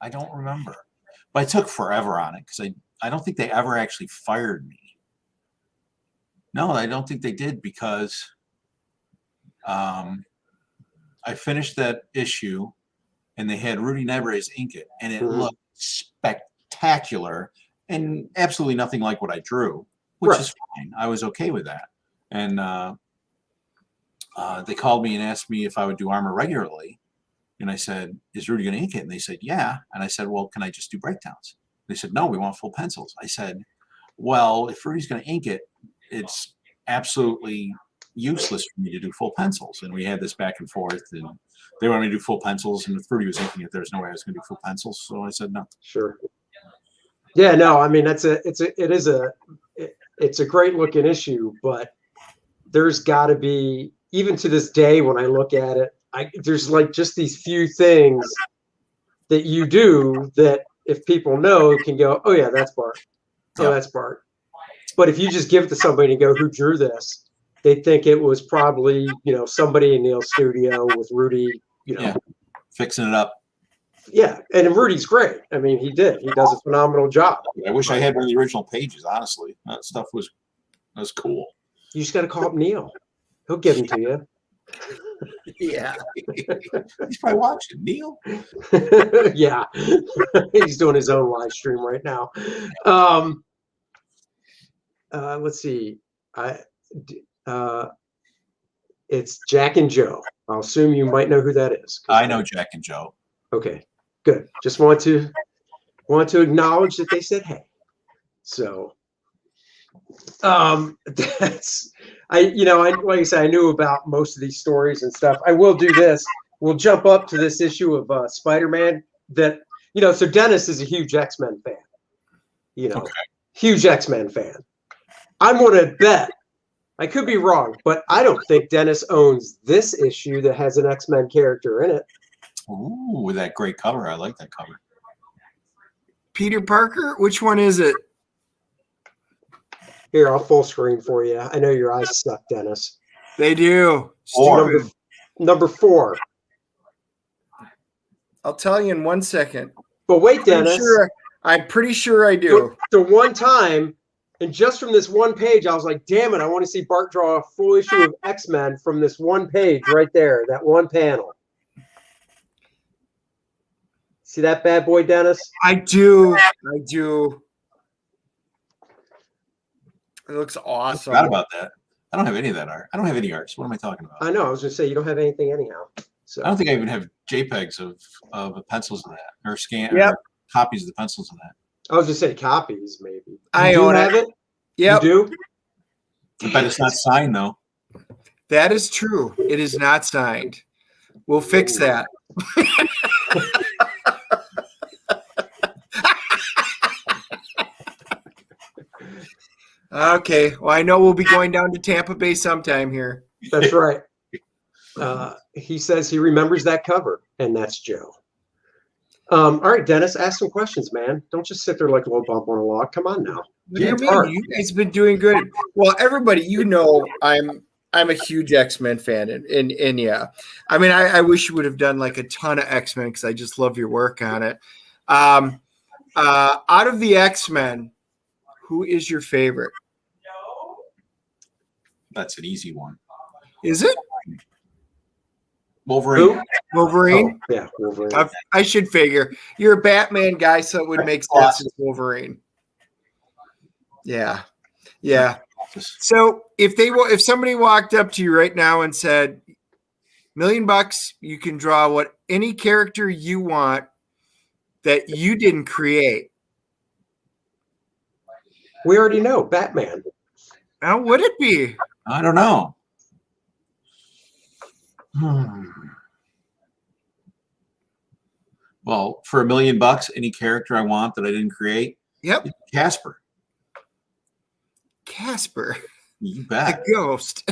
I don't remember. But I took forever on it because I don't think they ever actually fired me. No, I don't think they did because I finished that issue and they had Rudy Nebrez ink it, and it looked spectacular and absolutely nothing like what I drew, which is fine. I was okay with that. And they called me and asked me if I would do Armor regularly. And I said, is Rudy going to ink it? And they said, yeah. And I said, well, can I just do breakdowns? They said, no, we want full pencils. I said, well, if Rudy's going to ink it, it's absolutely useless for me to do full pencils. And we had this back and forth, and they wanted me to do full pencils. And if Rudy was inking it, there's no way I was going to do full pencils. So I said, no. Sure. Yeah, no, I mean, it's a great looking issue, but there's got to be, even to this day, when I look at it, there's like just these few things that you do that if people know can go, oh yeah, that's Bart. Oh, Yep. that's Bart. But if you just give it to somebody and go, who drew this? They think it was probably, somebody in Neil's studio with Rudy, Yeah. Fixing it up. Yeah, and Rudy's great. I mean, he does a phenomenal job. I wish I had one of the original pages, honestly. That stuff was cool. You just got to call up Neil. He'll give them to you. Yeah. He's probably watching. Neil? Yeah. He's doing his own live stream right now. Let's see. It's Jack and Joe. I'll assume you might know who that is. I know Jack and Joe. Okay, good. Just want to acknowledge that they said hey. So that's like I said, I knew about most of these stories and stuff. I will do this. We'll jump up to this issue of Spider-Man that so Dennis is a huge X-Men fan. Okay. Huge X-Men fan. I'm gonna bet, I could be wrong, but I don't think Dennis owns this issue that has an X-Men character in it. Ooh, with that great cover. I like that cover. Peter Parker? Which one is it? Here, I'll full screen for you. I know your eyes suck, Dennis. They do. Or- Stupid. Number 4. I'll tell you in 1 second. But wait, Dennis. I'm pretty sure I do. The one time, and just from this one page, I was like, damn it, I want to see Bart draw a full issue of X-Men from this one page right there, that one panel. See that bad boy, Dennis? I do. It looks I awesome. forgot about that. I don't have any of that art. I don't have any art. So what am I talking about? I know. I was going to say, you don't have anything anyhow. So I don't think I even have JPEGs of the pencils of that, or Yep. or copies of the pencils of that. I was just saying copies, maybe. I You do own have it. Yep. You do? I bet it's not signed though. That is true. It is not signed. We'll fix that. Okay. Well, I know we'll be going down to Tampa Bay sometime here. That's right. He says he remembers that cover, and that's Joe. All right, Dennis, ask some questions, man. Don't just sit there like a little bump on a log. Come on now. What do you It's mean? hard. You guys have been doing good. Well, everybody, I'm a huge X-Men fan, and yeah, I mean, I wish you would have done like a ton of X-Men because I just love your work on it. Out of the X-Men, who is your favorite? That's an easy one. Is it Wolverine. Who? Wolverine? Oh, yeah, Wolverine. I should figure you're a Batman guy, so it would make sense as Wolverine. Yeah. So if somebody walked up to you right now and said, $1 million, you can draw any character you want that you didn't create. We already know Batman. How would it be? I don't know. Well, for $1 million, any character I want that I didn't create, Yep. Casper. Casper, You the bet. ghost.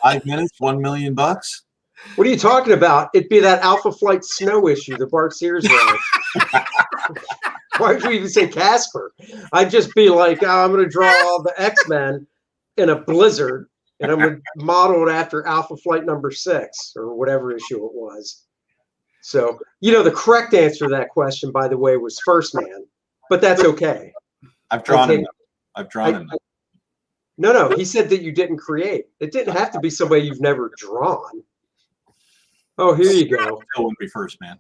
5 minutes, $1 million. What are you talking about? It'd be that Alpha Flight Snow issue that Bart Sears wrote. Why would you even say Casper? I'd just be like, I'm going to draw all the X-Men in a blizzard, and I'm going to model it after Alpha Flight number 6 or whatever issue it was. So, the correct answer to that question, by the way, was First Man, but that's okay. I've drawn Okay. him. I've drawn him. No, he said that you didn't create. It didn't have to be somebody you've never drawn. Oh, here you go. Still wouldn't be First Man.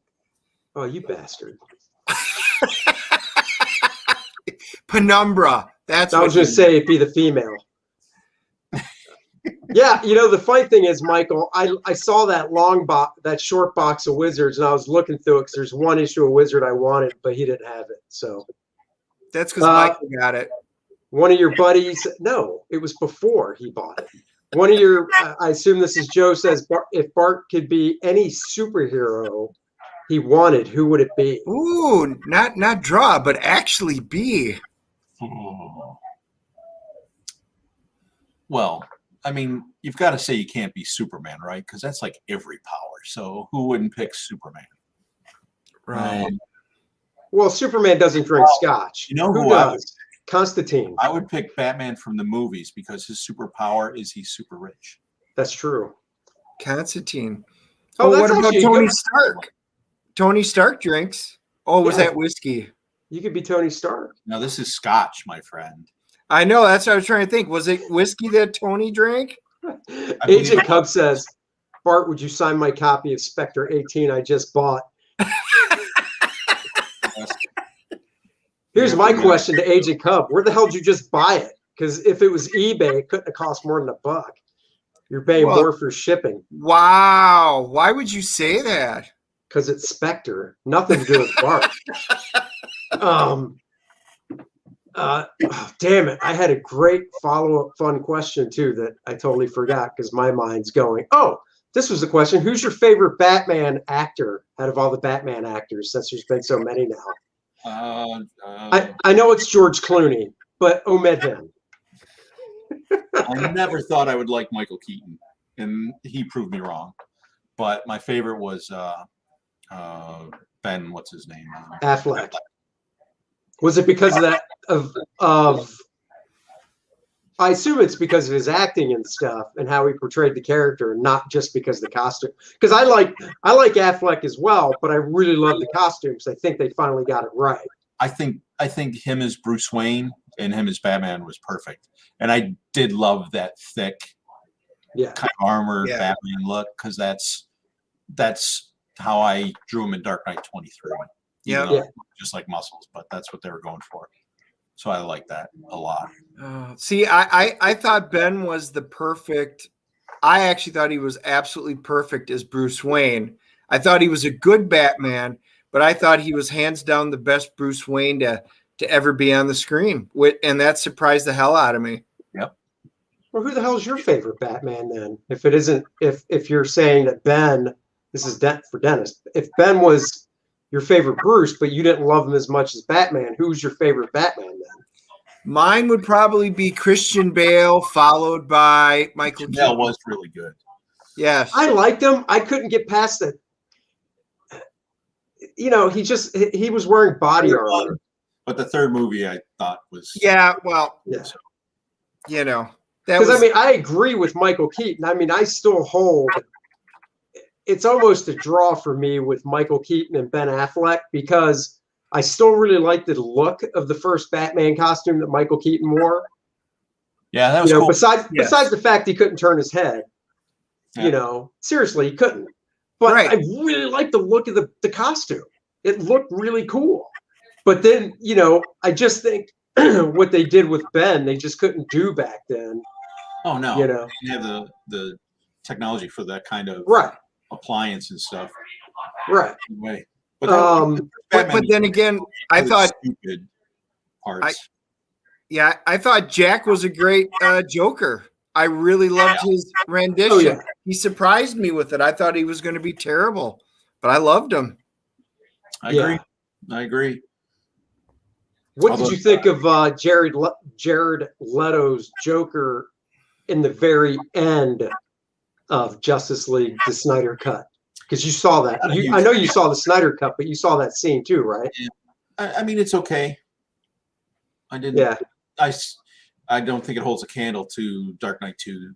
Oh, you bastard. Penumbra. That's I was going to say it'd be the female. Yeah, the funny thing is, Michael, I saw that short box of Wizards, and I was looking through it because there's one issue of Wizard I wanted, but he didn't have it. So that's because Michael got it. one of your buddies, no, it was before he bought it. One of your, I assume this is Joe, says, if Bart could be any superhero he wanted, who would it be? Ooh, not draw, but actually be. Oh. Well, I mean, you've got to say you can't be Superman, right? Because that's like every power. So who wouldn't pick Superman? Right. Well, Superman doesn't drink scotch. You know who who I would does? Constantine. I would pick Batman from the movies because his superpower is he's super rich. That's true. Constantine. Oh, Oh, that's what about actually Tony good. Stark? Tony Stark drinks. Oh, was Yeah. that whiskey? You could be Tony Stark. Now this is Scotch, my friend. I know. That's what I was trying to think. Was it whiskey that Tony drank? Agent Cub says, Bart, would you sign my copy of Spectre 18 I just bought? Here's my question to Agent Cub. Where the hell did you just buy it? Because if it was eBay, it couldn't have cost more than $1. You're paying more for shipping. Wow. Why would you say that? Because it's Spectre. Nothing to do with Bart. Damn it. I had a great follow-up fun question, too, that I totally forgot because my mind's going. Oh, this was the question. Who's your favorite Batman actor out of all the Batman actors, since there's been so many now? I know it's George Clooney, but omit him. I never thought I would like Michael Keaton, and he proved me wrong. But my favorite was Ben. What's his name? Affleck. Was it because of that? Of I assume it's because of his acting and stuff and how he portrayed the character, not just because of the costume. Because I like Affleck as well, but I really love the costumes. I think they finally got it right. I think him as Bruce Wayne and him as Batman was perfect. And I did love that thick, kind of armored Batman look because that's how I drew him in Dark Knight 23. Just like muscles, but that's what they were going for. So I like that a lot. See, I thought Ben was the perfect. I actually thought he was absolutely perfect as Bruce Wayne. I thought he was a good Batman, but I thought he was hands down the best Bruce Wayne to ever be on the screen. And that surprised the hell out of me. Yep. Well, who the hell is your favorite Batman then? If it isn't, if you're saying that Ben, this is for Dennis. If Ben was your favorite Bruce, but you didn't love him as much as Batman, who's your favorite Batman then? Mine would probably be Christian Bale, followed by Michael Keaton. Bale was really good. Yes. I liked him. I couldn't get past that. He was wearing body armor. But the third movie I thought was Because I agree with Michael Keaton. I mean, I still hold it's almost a draw for me with Michael Keaton and Ben Affleck because I still really like the look of the first Batman costume that Michael Keaton wore. Yeah, that was cool. Besides the fact he couldn't turn his head, seriously, he couldn't. But I really like the look of the costume. It looked really cool. But then, I just think what they did with Ben, they just couldn't do back then. Oh no! You have the technology for that kind of appliance and stuff. Right. Anyway, but then again, I thought stupid parts. I thought Jack was a great Joker. I really loved his rendition. Oh, yeah. He surprised me with it. I thought he was going to be terrible, but I loved him. I agree. What did you think of Jared Leto's Joker in the very end of Justice League, the Snyder Cut? Because you saw that. I know you saw the Snyder Cut, but you saw that scene too, right? Yeah. I mean, it's okay. I didn't. Yeah. I don't think it holds a candle to Dark Knight 2.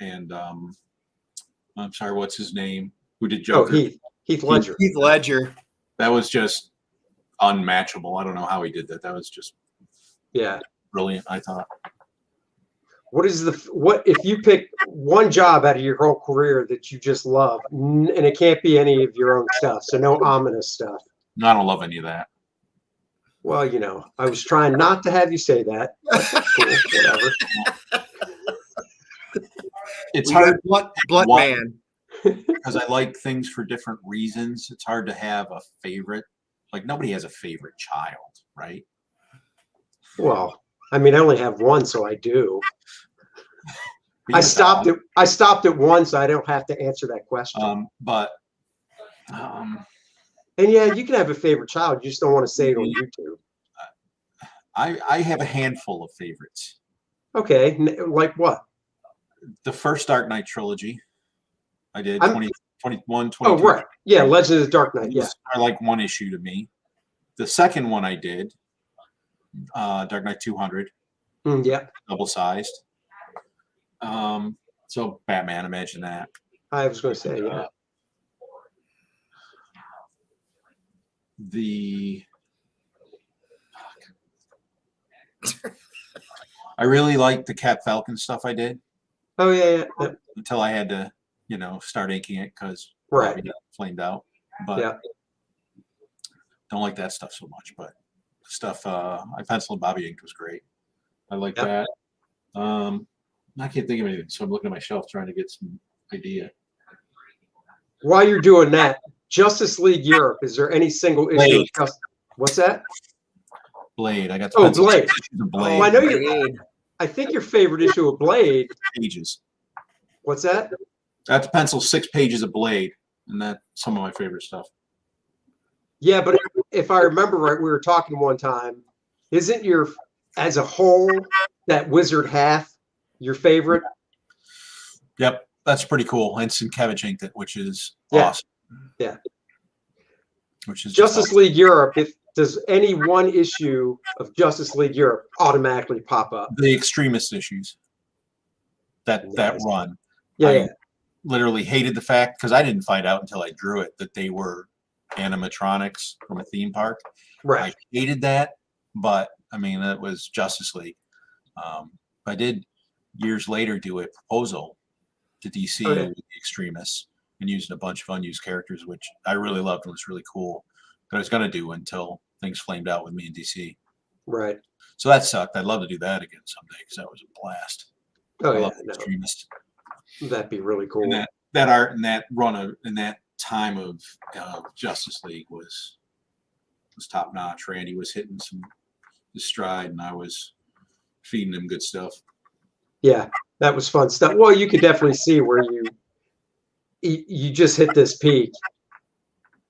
And I'm sorry, what's his name? Who did Joker? Oh, Heath Ledger. Heath Ledger. That was just unmatchable. I don't know how he did that. That was just brilliant, I thought. What if you pick one job out of your whole career that you just love, and it can't be any of your own stuff, so no ominous stuff? No, I don't love any of that. Well, I was trying not to have you say that. Cool, whatever. It's hard. Blunt man. Because I like things for different reasons. It's hard to have a favorite. Like nobody has a favorite child, right? Well, I mean, I only have one, so I do. I stopped at one, so I don't have to answer that question. And you can have a favorite child. You just don't want to say it on YouTube. I have a handful of favorites. Okay, like what? the first Dark Knight trilogy. I did I'm- 20, 21, Oh, 22. right. Yeah, Legend of the Dark Knight. Yeah. Those are like one issue to me. The second one I did, Dark Knight 200, Yeah. double sized. So Batman, imagine that. I was going to say, yeah. I really liked the Cat Falcon stuff I did Oh, yeah. until I had to, start inking it because Right. Bobby got flamed out. But Yeah. don't like that stuff so much. But the stuff I penciled and Bobby inked was great. I like Yep. that. I can't think of anything, so I'm looking at my shelf trying to get some idea. While you're doing that, Justice League Europe, is there any single issue? Blade. What's that? Blade. I got Oh, pencil Blade. issues of Blade. Oh, I know I think your favorite issue of Blade. Pages. What's that? I have to pencil 6 pages of Blade, and that's some of my favorite stuff. Yeah, but if I remember right, we were talking one time. Isn't your, as a whole, that Wizard half your favorite? Yep, that's pretty cool. And Sienkiewicz inked it, which is Yeah. awesome. Yeah. Which is Justice awesome. League Europe, does any one issue of Justice League Europe automatically pop up? The extremist issues. That Nice. run. Yeah, I yeah. literally hated the fact, because I didn't find out until I drew it, that they were animatronics from a theme park. Right. I hated that, but I mean, that was Justice League. I did years later do a proposal to DC Okay. with the extremists and using a bunch of unused characters, which I really loved and was really cool. That I was going to do until things flamed out with me in DC. Right. So that sucked. I'd love to do that again someday because that was a blast. Oh, I yeah. love the No, extremists. that'd be really cool. And that art and that run of and that time of Justice League was top notch. Randy was hitting his stride, and I was feeding him good stuff. Yeah, that was fun stuff. Well, you could definitely see where you just hit this peak.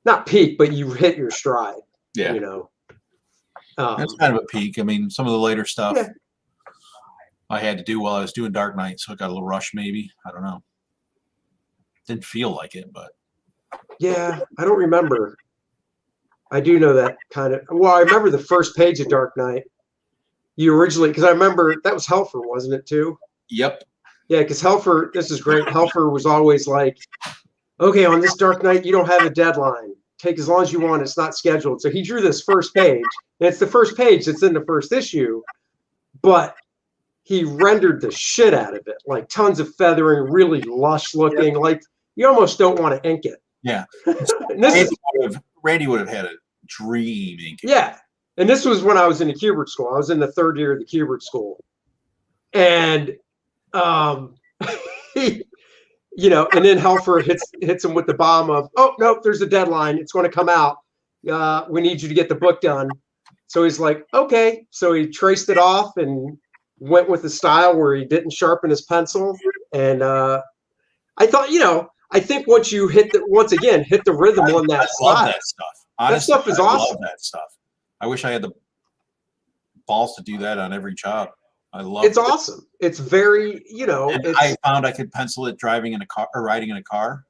Not peak, but you hit your stride. Yeah, That's it's kind of a peak. I mean, some of the later stuff Yeah. I had to do while I was doing Dark Knight, so it got a little rush. Maybe, I don't know. Didn't feel like it, but Yeah, I don't remember. I do know that kind of. Well, I remember the first page of Dark Knight. You originally, because I remember that was Helfer, wasn't it too? yep. Yeah, because Helfer, this is great. Helfer was always like, okay, on this Dark Knight, you don't have a deadline. Take as long as you want. It's not scheduled. So he drew this first page, and it's the first page that's in the first issue, but he rendered the shit out of it, like tons of feathering, really lush looking. Like you almost don't want to ink it. Yeah. And this is, Randy would have had a dream inking. yeah. And this was when I was in the Kubert school. I was in the 3rd year of the Kubert school. And, he, and then Helfer hits him with the bomb of, oh, nope, there's a deadline. It's going to come out. We need you to get the book done. So he's like, okay. So he traced it off and went with the style where he didn't sharpen his pencil. And I thought, I think once you hit the rhythm on that I style. love that stuff. Honestly, stuff is I awesome. love that stuff. I wish I had the balls to do that on every job. I love It's awesome. It's very, And I found I could pencil it driving in a car or riding in a car.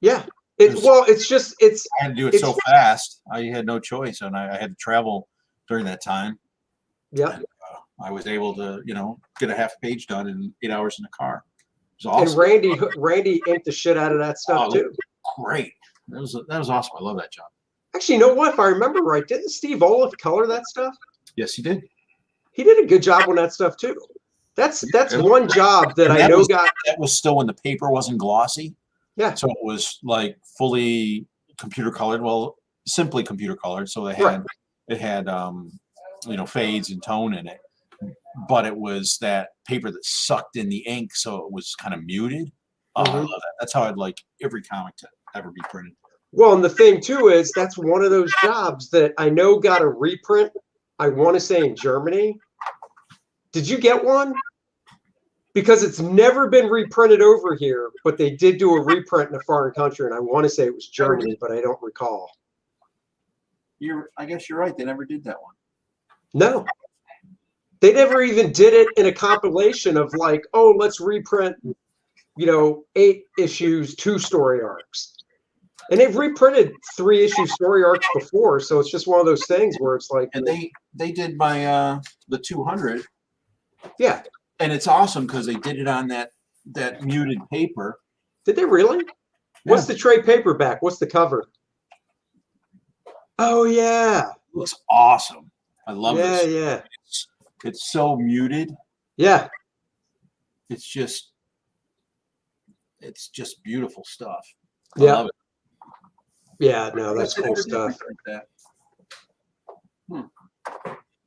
yeah. I had to do it so fast. I had no choice, and I had to travel during that time. Yeah. And, I was able to, get a half page done in 8 hours in the car. It was And awesome. Randy inked the shit out of that stuff too. Great. That was awesome. I love that job. Actually, you know what? If I remember right, didn't Steve Olive color that stuff? Yes, he did. He did a good job on that stuff too. That's Yeah. one job that And I know was, got. That was still when the paper wasn't glossy. Yeah. So it was like fully computer colored. Well, simply computer colored. So it had fades and tone in it. But it was that paper that sucked in the ink, so it was kind of muted. Oh, I love that. That's how I'd like every comic to ever be printed. Well, and the thing too is that's one of those jobs that I know got a reprint. I want to say in Germany. Did you get one? Because it's never been reprinted over here, but they did do a reprint in a foreign country, and I want to say it was Germany, but I don't recall. I guess you're right. They never did that one. No. They never even did it in a compilation of like, oh, let's reprint, 8 issues, 2 story arcs. And they've reprinted 3-issue story arcs before, so it's just one of those things where it's like. And they did my the 200. Yeah. And it's awesome because they did it on that muted paper. Did they really? Yeah. What's the trade paperback? What's the cover? Oh yeah. It looks awesome. I love this. Yeah. It's so muted. Yeah. It's just beautiful stuff. I Yeah. love it. Yeah, no, that's cool stuff.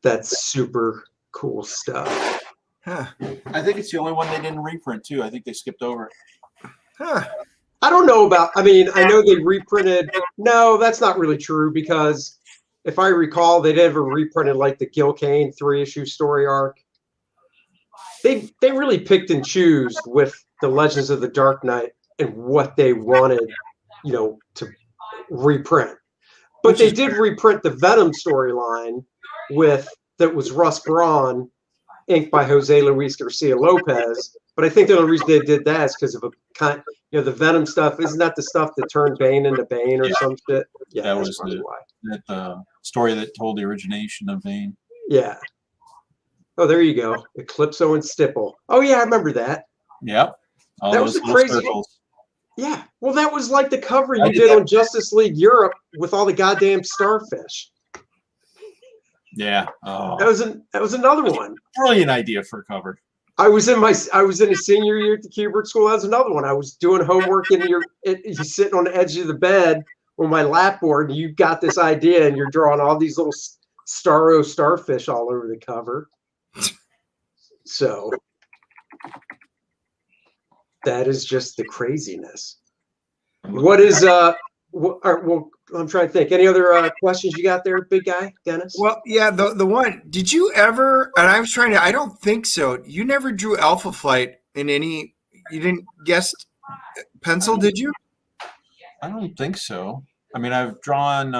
That's super cool stuff. Huh. I think it's the only one they didn't reprint too. I think they skipped over it. Huh. I don't know about, I know they reprinted. No, that's not really true because if I recall, they never reprinted like the Gil Kane 3-issue story arc. They really picked and choose with the Legends of the Dark Knight and what they wanted, to reprint. But they did reprint the Venom storyline that was Russ Braun, inked by Jose Luis Garcia Lopez. But I think the only reason they did that is because of the Venom stuff. Isn't that the stuff that turned Bane into Bane or some shit? Yeah, that was the story that told the origination of Bane. Yeah. Oh, there you go. Eclipso and Stipple. Oh yeah, I remember that. Yep. All that was a crazy. circles. Yeah. Well, that was like the cover you did on Justice League Europe with all the goddamn starfish. Yeah. Oh. That was another one. Brilliant idea for a cover. I was in a senior year at the Kubert School. That was another one. I was doing homework and you're sitting on the edge of the bed on my lap board and you got this idea and you're drawing all these little starfish all over the cover. So that is just the craziness. What is well, I'm trying to think. Any other questions you got there, big guy, Dennis? Well, yeah, the one. Did you ever? And I was trying to. I don't think so. You never drew Alpha Flight in any. You didn't guess pencil, did you? I don't think so. I mean, I've drawn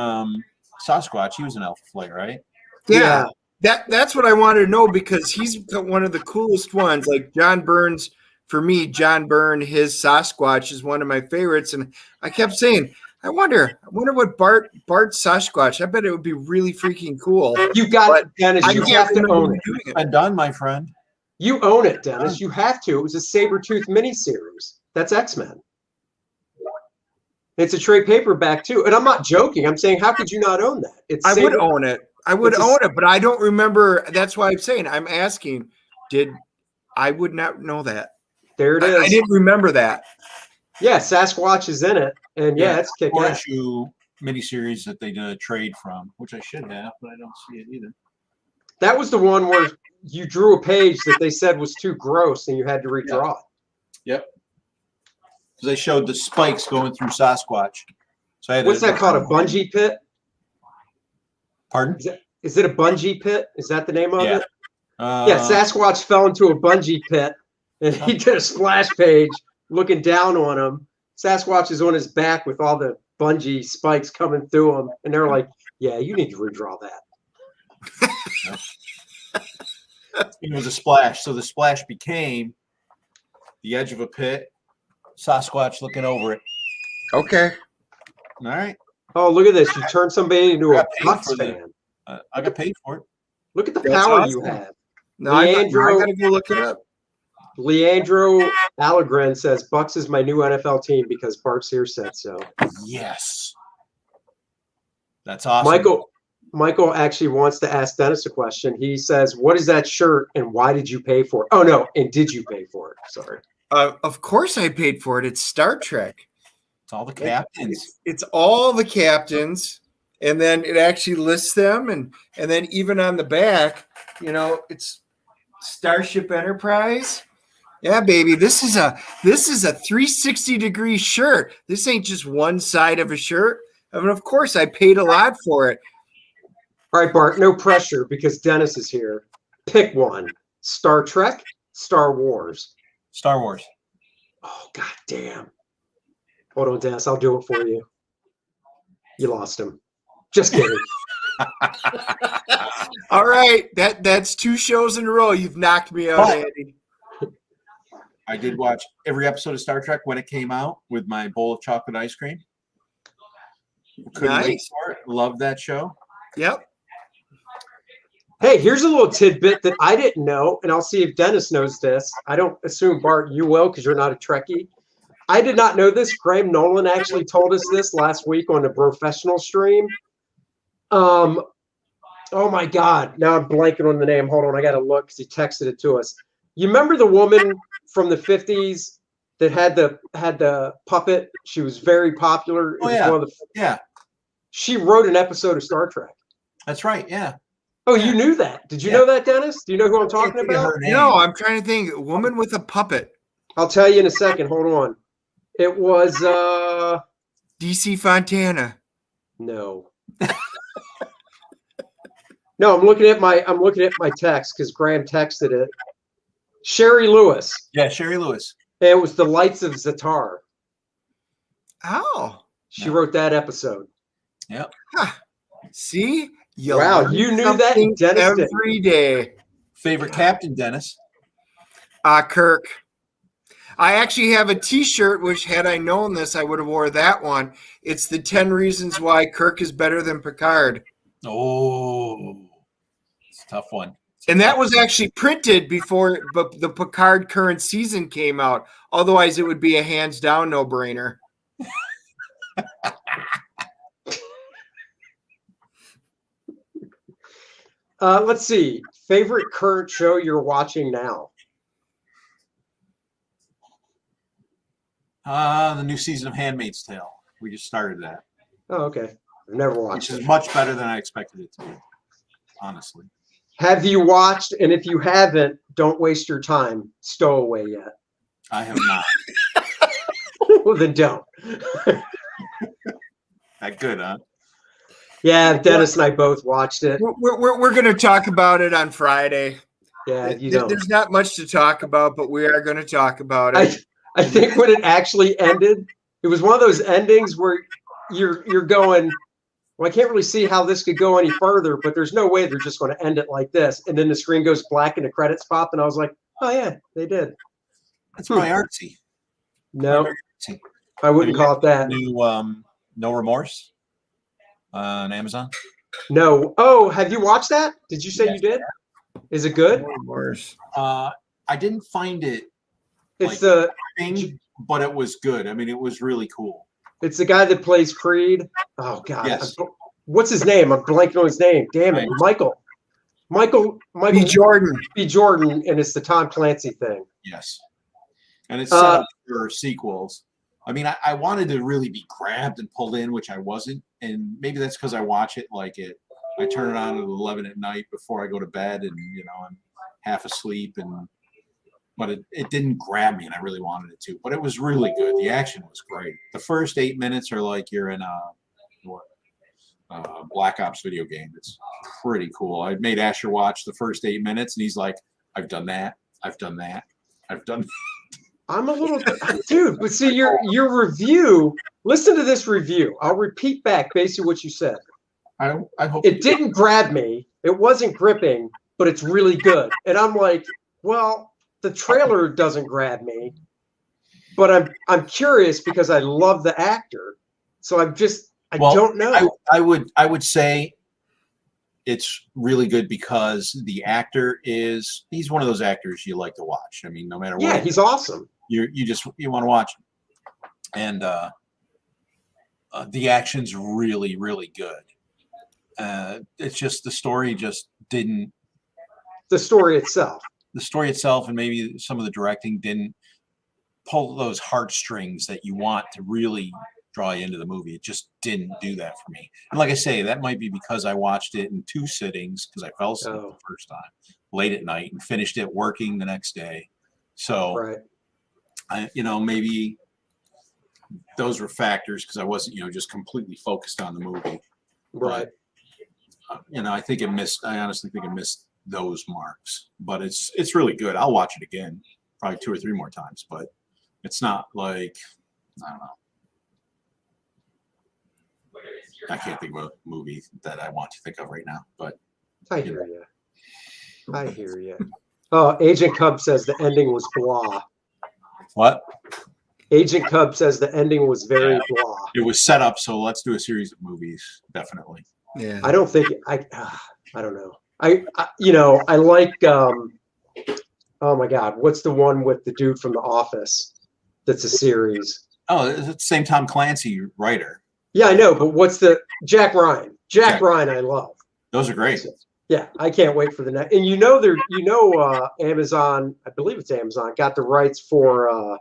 Sasquatch. He was an Alpha Flight, right? Yeah. That's what I wanted to know because he's one of the coolest ones. Like John Burns, for me, John Byrne, his Sasquatch is one of my favorites, and I kept saying, I wonder what Bart Sasquatch. I bet it would be really freaking cool. You got it, Dennis. You have to own it. I'm done, my friend. You own it, Dennis. You have to. It was a Sabretooth miniseries. That's X-Men. It's a trade paperback too, and I'm not joking. I'm saying, how could you not own that? I would own it. I would own it, but I don't remember. That's why I'm saying. I'm asking. I would not know that. There it is. I didn't remember that. Yeah, Sasquatch is in it, and it's kick-ass. 4-issue miniseries that they did a trade from, which I should have, but I don't see it either. That was the one where you drew a page that they said was too gross, and you had to redraw it. Yep. Because they showed the spikes going through Sasquatch. So I had What's that called? A bungee pit? Pardon? Is it a bungee pit? Is that the name of it? Yeah, Sasquatch fell into a bungee pit, and he did a splash page looking down on him. Sasquatch is on his back with all the bungee spikes coming through him, and they're like, "Yeah, you need to redraw that." It was a splash. So the splash became the edge of a pit, Sasquatch looking over it. Okay. All right. Oh, look at this. You turned somebody into a Bucks fan. I got paid for it. Look at the That's power awesome. you have. No, I got to go look it up. Leandro Allegren says, Bucks is my new NFL team because Bart Sears said so. Yes. That's awesome. Michael actually wants to ask Dennis a question. He says, what is that shirt and why did you pay for it? Oh, no. And did you pay for it? Sorry. Of course I paid for it. It's Star Trek. It's all the captains. It's all the captains. And then it actually lists them. And then even on the back, it's Starship Enterprise. Yeah, baby. This is a 360-degree shirt. This ain't just one side of a shirt. I mean, of course, I paid a lot for it. All right, Bart, no pressure because Dennis is here. Pick one. Star Trek, Star Wars. Star Wars. Oh, God damn. Hold on, Dennis. I'll do it for you. You lost him. Just kidding. All right, that's 2 shows in a row. You've knocked me out, But- Andy. I did watch every episode of Star Trek when it came out with my bowl of chocolate ice cream. Couldn't wait Nice. for it. Love that show. Yep. Hey, here's a little tidbit that I didn't know, and I'll see if Dennis knows this. I don't assume, Bart, you will because you're not a Trekkie. I did not know this. Graham Nolan actually told us this last week on a professional stream. Oh my God. Now I'm blanking on the name. Hold on. I got to look because he texted it to us. You remember the woman from the 50s that had the puppet? She was very popular. It Oh, was yeah. one of the, Yeah, she wrote an episode of Star Trek. that's right. Yeah. Oh, you knew that. Did you Yeah. know that, Dennis? Do you know who I'm I can't talking think of about? her name. No, I'm trying to think. A woman with a puppet. I'll tell you in a second. Hold on. It was DC Fontana. no. No, I'm looking at my text because Graham texted it. Sherry Lewis. Yeah, Sherry Lewis. It was The Lights of Zatar. Oh. She Yeah. wrote that episode. Yep. See? Wow, learn you knew that, something Dennis did. every day. Favorite captain, Dennis? Kirk. I actually have a T-shirt, which had I known this, I would have wore that one. It's the 10 reasons why Kirk is better than Picard. Oh, it's a tough one. And that was actually printed before the Picard current season came out. Otherwise, it would be a hands down no-brainer. Let's see. Favorite current show you're watching now? The new season of Handmaid's Tale. We just started that, Oh, okay. I've never which watched is it. much better than I expected it to be, honestly. Have you watched? And if you haven't, don't waste your time. Stowaway yet? I have not. Well, then don't. That good, huh? Yeah, Dennis and I both watched it. We're going to talk about it on Friday. Yeah, you don't. There's not much to talk about, but we are going to talk about it. I think when it actually ended, it was one of those endings where you're going, well, I can't really see how this could go any further, but there's no way they're just going to end it like this. And then the screen goes black and the credits pop, and I was like, oh yeah, they did. That's probably artsy. No, Artsy. I wouldn't call it that. New No Remorse on Amazon. No. Oh, have you watched that? Did you say you did? Is it good? I didn't find it It's like- the thing, but it was good. I mean, it was really cool. it's the guy that plays Creed. Oh God, Yes. what's his name? I'm blanking on his name. Damn it, Michael B. Jordan. B. Jordan, and it's the Tom Clancy thing. Yes. And it's set up for sequels. I mean, I wanted to really be grabbed and pulled in, which I wasn't. And maybe that's because I watch it I turn it on at 11 at night before I go to bed, and I'm half asleep, but it didn't grab me, and I really wanted it to. But it was really good. The action was great. The first 8 minutes are like you're in a Black Ops video game. It's pretty cool. I made Asher watch the first 8 minutes, and he's like, I've done that. I've done that. I've done I'm a little dude, but see your review. Listen to this review. I'll repeat back basically what you said. I hope It didn't grab me. It wasn't gripping, but it's really good. And I'm like, well, the trailer doesn't grab me, but I'm curious because I love the actor. So I don't know. I would say it's really good because the actor he's one of those actors you like to watch. I mean, no matter what. Yeah, he's awesome. You want to watch him. And the action's really, really good. It's just the story didn't. The story itself. The story itself and maybe some of the directing didn't pull those heartstrings that you want to really draw you into the movie. It just didn't do that for me. And like I say, that might be because I watched it in 2 sittings because I fell asleep the first time late at night and finished it working the next day. So, right. Maybe those were factors because I wasn't, just completely focused on the movie. Right. But, I honestly think it missed those marks, but it's really good. I'll watch it again, probably 2 or 3 more times, but it's not like, I don't know. I can't think of a movie that I want to think of right now. But I hear you. I hear you. Oh, Agent Cub says the ending was blah. what? Agent Cub says the ending was very blah. It was set up, so let's do a series of movies. Definitely. Yeah. I don't think I don't know. I like oh my God, what's the one with the dude from The Office? That's a series. Oh, it's the same Tom Clancy writer. Yeah, I know, but what's the Jack Ryan? Jack Ryan, I love. Those are great. Yeah, I can't wait for the next. And Amazon, I believe it's Amazon, got the rights for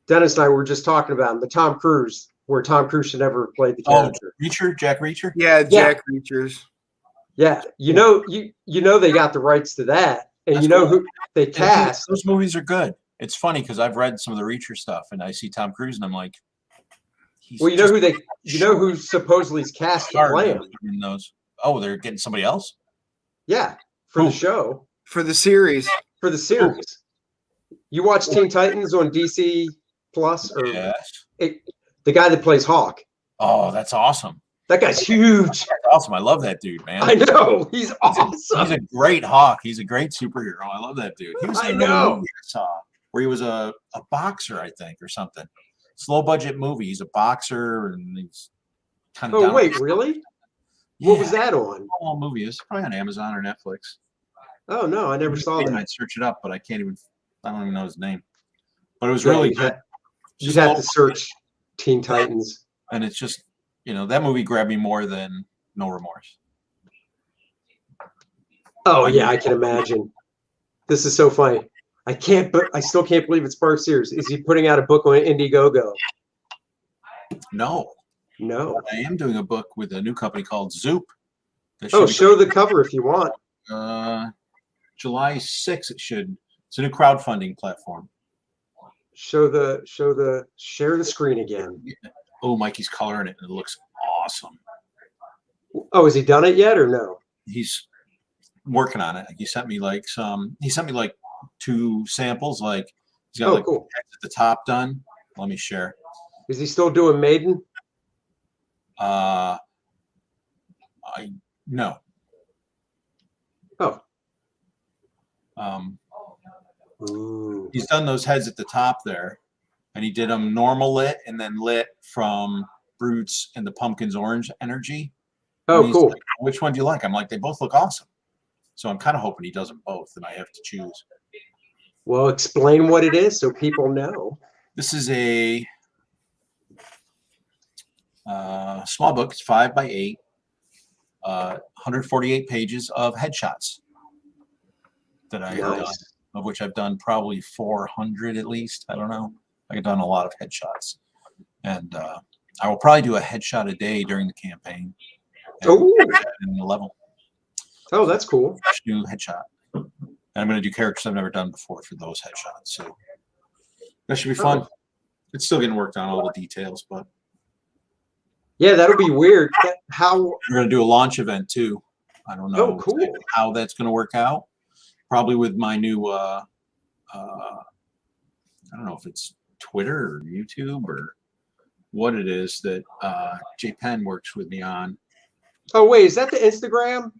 Dennis and I were just talking about him, the Tom Cruise, where Tom Cruise should never have played the character. Reacher, Jack Reacher. Yeah, Jack Reachers. Yeah, you know they got the rights to that, and That's cool. Cool. Who they cast. Those movies are good. It's funny because I've read some of the Reacher stuff, and I see Tom Cruise, and I'm like, well, who supposedly is cast to play him in those. Oh, they're getting somebody else. Yeah, for the show, for the series. You watch Teen Titans on DC Plus, or yes. The guy that plays Hawk. Oh, that's awesome. That guy's huge. That's awesome. I love that dude, man. I know. He's awesome. He's a great Hawk. He's a great superhero. I love that dude. He was in a movie I saw where he was a boxer, I think, or something. Slow budget movie. He's a boxer and he's kind of. Oh, wait, really? Yeah. What was that on? Small movie. It's probably on Amazon or Netflix. Oh no, I never saw that. I'd search it up, but I don't even know his name. But it was really good. You'd have to search Teen Titans. And it's just, that movie grabbed me more than No Remorse. Oh yeah, I can imagine. This is so funny. I still can't believe it's Bart Sears. Is he putting out a book on Indiegogo? No. I am doing a book with a new company called Zoop. Show the cover if you want. July 6th it's a new crowdfunding platform. Share the screen again. Yeah. Oh, Mikey's coloring it and it looks awesome. Oh, has he done it yet or no? He's working on it. He sent me like 2 samples. Like he's got cool. At the top done. Let me share. Is he still doing Maiden? No. Oh. Ooh. He's done those heads at the top there, and he did them normal lit and then lit from Brutes and the Pumpkins Orange Energy. Oh, cool. Like, which one do you like? I'm like, they both look awesome. So I'm kind of hoping he does them both, and I have to choose. Well, explain what it is so people know. This is a small book. It's 5 by 8, 148 pages of headshots that I have done, of which I've done probably 400 at least. I don't know. I've done a lot of headshots, and I will probably do a headshot a day during the campaign. In the level. Oh, that's cool. New headshot. And I'm going to do characters I've never done before for those headshots. So that should be fun. Oh. It's still getting worked on all the details, but yeah, that'll be weird. How we're going to do a launch event too. I don't know how that's going to work out. Probably with my new I don't know if it's Twitter or YouTube or what it is that J Penn works with me on. Oh, wait, is that the Instagram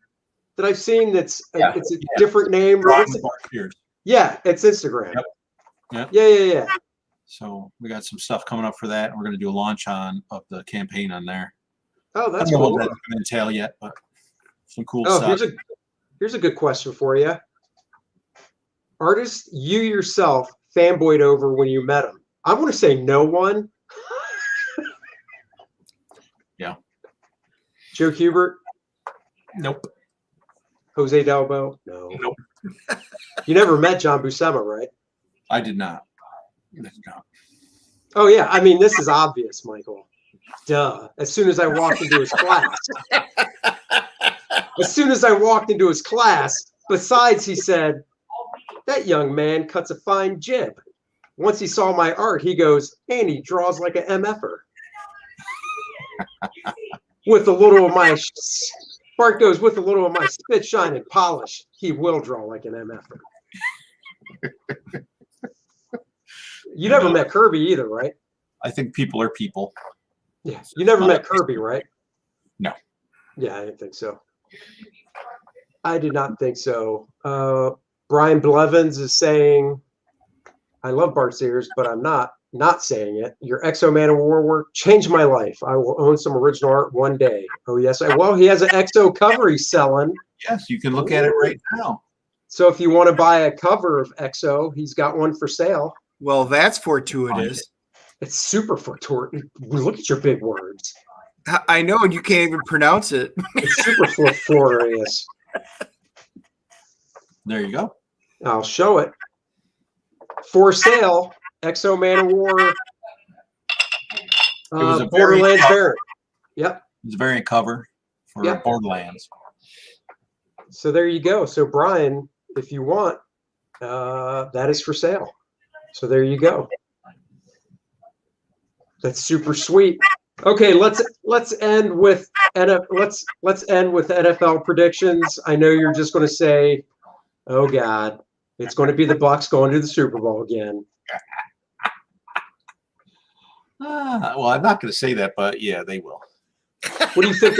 that I've seen? It's a different name. Bart Sears. Yeah, it's Instagram. Yep. Yeah. So we got some stuff coming up for that, and we're going to do a launch of the campaign on there. Oh, that's cool. I don't know cool. what that's going to entail yet, but some cool stuff. Here's a good question for you. Artist you yourself fanboyed over when you met him? I want to say no one. Yeah. Joe Kubert? Nope. Jose Delbo? No. Nope. You never met John Buscema, right? I did not. Oh, yeah. I mean, this is obvious, Michael. Duh. As soon as I walked into his class. Besides, he said, that young man cuts a fine jib. Once he saw my art, he goes, and he draws like an MFer. With a little of my, Bart goes, with a little of my spit, shine, and polish, he will draw like an MFer. You never met Kirby either, right? I think people are people. Yeah. You never met Kirby, right? Yeah, I didn't think so. I did not think so. Brian Blevins is saying, I love Bart Sears, but I'm not saying it. Your Exo Man of War work changed my life. I will own some original art one day. Oh, yes. Well, he has an Exo cover he's selling. Yes, you can look at it right now. So if you want to buy a cover of Exo, he's got one for sale. Well, that's fortuitous. It's super fortuitous. Look at your big words. I know, and you can't even pronounce it. It's super fortuitous. There you go. I'll show it. For sale, Exo Man of War. It was a Borderlands variant. variant. Yep. It's a variant cover for Yep. Borderlands. So there you go. So Brian, if you want, that is for sale. So there you go. That's super sweet. Okay, let's end with let's end with NFL predictions. I know you're just going to say, "Oh God, it's going to be the Bucs going to the Super Bowl again." Well, I'm not going to say that, but yeah, they will. What do you think?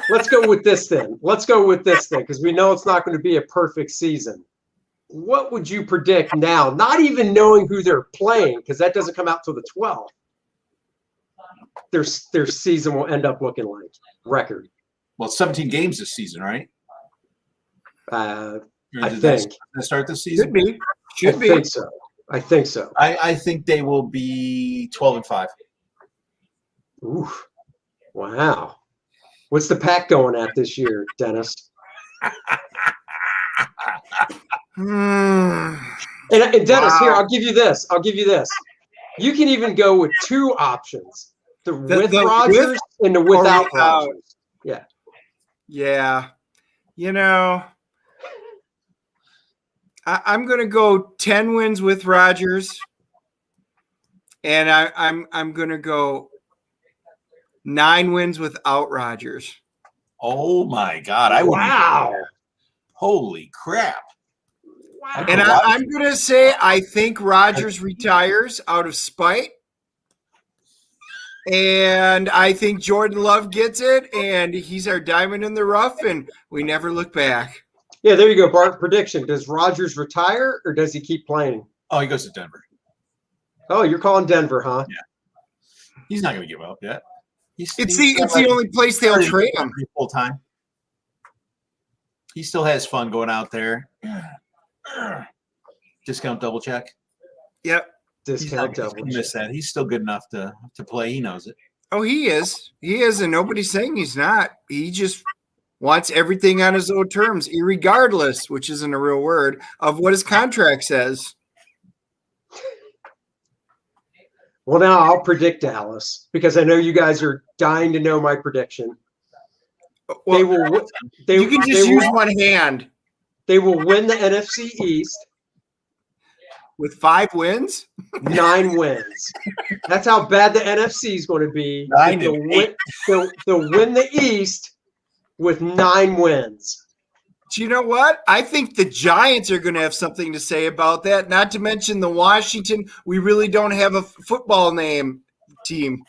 Let's go with this then. Let's go with this then, because we know it's not going to be a perfect season. What would you predict now? Not even knowing who they're playing, because that doesn't come out till the 12th. Their season will end up looking like record. Well, 17 games this season, right? I Did think. they start this season? Should be. Should I be. think so. I think so. I think they will be 12-5. Ooh, wow. What's the pack going at this year, Dennis? And Dennis, Wow. here, I'll give you this. You can even go with two options: the with Rodgers with and the without without. Rodgers. Yeah. Yeah. You know, I'm going to go 10 wins with Rodgers, and I'm going to go 9 wins without Rodgers. Oh my God! I wouldn't even Wow. go there. Holy crap! Wow. And I'm going to say I think Rodgers retires out of spite. And I think Jordan Love gets it, and he's our diamond in the rough, and we never look back. Yeah, there you go, Bart. Prediction: does Rodgers retire or does he keep playing? Oh, he goes to Denver. Oh, you're calling Denver, huh? Yeah. He's not going to give up yet. It's the only place they'll trade him. Full time. He still has fun going out there. Discount double check. Yep. Discount double. Miss that. He's still good enough to play. He knows it. Oh, he is. He is, and nobody's saying he's not. He just wants everything on his own terms, irregardless, which isn't a real word, of what his contract says. Well, now I'll predict Dallas because I know you guys are dying to know my prediction. Well, They will. you can just use one hand They will win the NFC East. with 5 wins. 9 wins. That's how bad the NFC is going to be. 9 They'll and win, they'll win the East with 9 wins. Do you know what? I think the Giants are going to have something to say about that. Not to mention the Washington. We really don't have a football name team.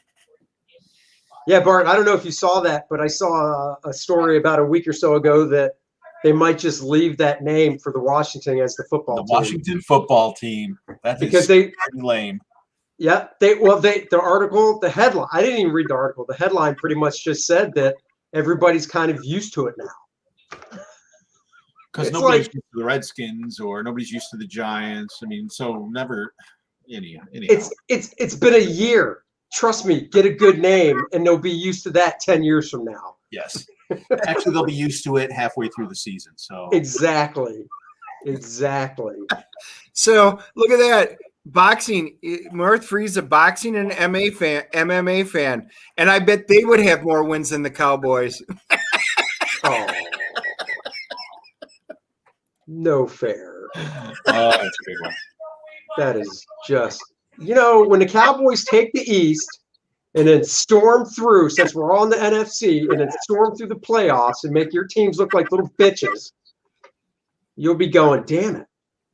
Yeah, Bart, I don't know if you saw that, but I saw a story about a week or so ago that they might just leave that name for the Washington as the football team. Washington football team. That's Because they lame. Yeah, the article, the headline, I didn't even read the article. The headline pretty much just said that everybody's kind of used to it now. Because It's nobody's like- used to the Redskins or nobody's used to the Giants. I mean, so never anyhow. It's been a year. Trust me, get a good name and they'll be used to that 10 years from now. Yes. Actually, they'll be used to it halfway through the season. So Exactly. So look at that. Boxing. North Free's a boxing and MMA fan. And I bet they would have more wins than the Cowboys. Oh. No fair. oh, that's a big one. That is just, when the Cowboys take the East and then storm through, since we're all in the NFC, and then storm through the playoffs and make your teams look like little bitches, you'll be going, damn it.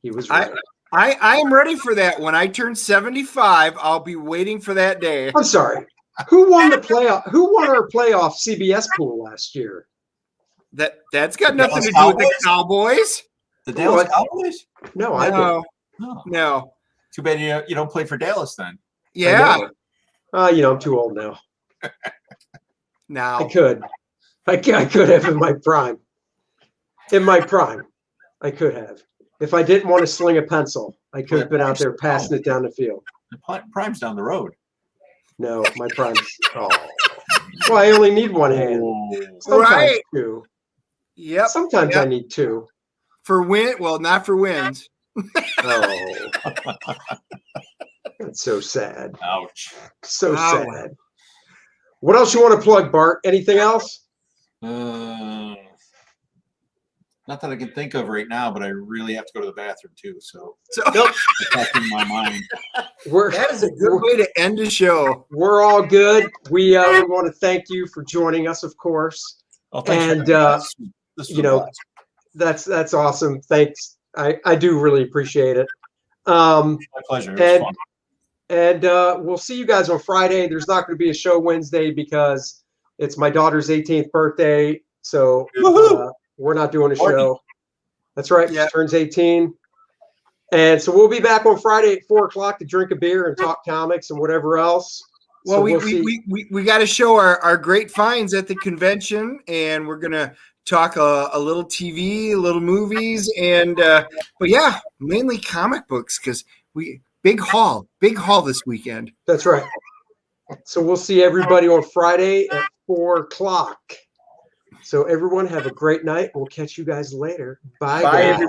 He was right. I am ready for that. When I turn 75, I'll be waiting for that day. I'm sorry. Who won the playoff? Who won our playoff CBS pool last year? That's got The nothing to Dallas do with the Cowboys. The Dallas What? Cowboys? No, I didn't. No. No. Too bad you don't play for Dallas then. Yeah. I'm too old now. Now. I could have in my prime. In my prime, I could have. If I didn't want to sling a pencil, I could have been out there passing it down the field. The prime's down the road. No, my prime's. Oh. Well, I only need one hand. Sometimes Right. two. Yep. Sometimes I need two. For win. Well, not for wins. Oh. That's so sad. Ouch. So Wow. sad. What else you want to plug, Bart? Anything else? Not that I can think of right now, but I really have to go to the bathroom too. So So it's back in my mind. that is a good way to end the show. We're all good. We want to thank you for joining us, of course. Oh, thanks for And, having us. This was you a know, blast. That's awesome. Thanks. I do really appreciate it. My pleasure. It was fun. And we'll see you guys on Friday. There's not going to be a show Wednesday because it's my daughter's 18th birthday. So we're not doing a show. That's right. Yeah. She turns 18. And so we'll be back on Friday at 4 o'clock to drink a beer and talk comics and whatever else. Well, So we we'll see. we got to show our great finds at the convention, and we're gonna talk a little TV, a little movies, and but yeah, mainly comic books because big haul this weekend. That's right. So we'll see everybody on Friday at 4 o'clock. So everyone have a great night. We'll catch you guys later. Bye, Bye, guys. everybody.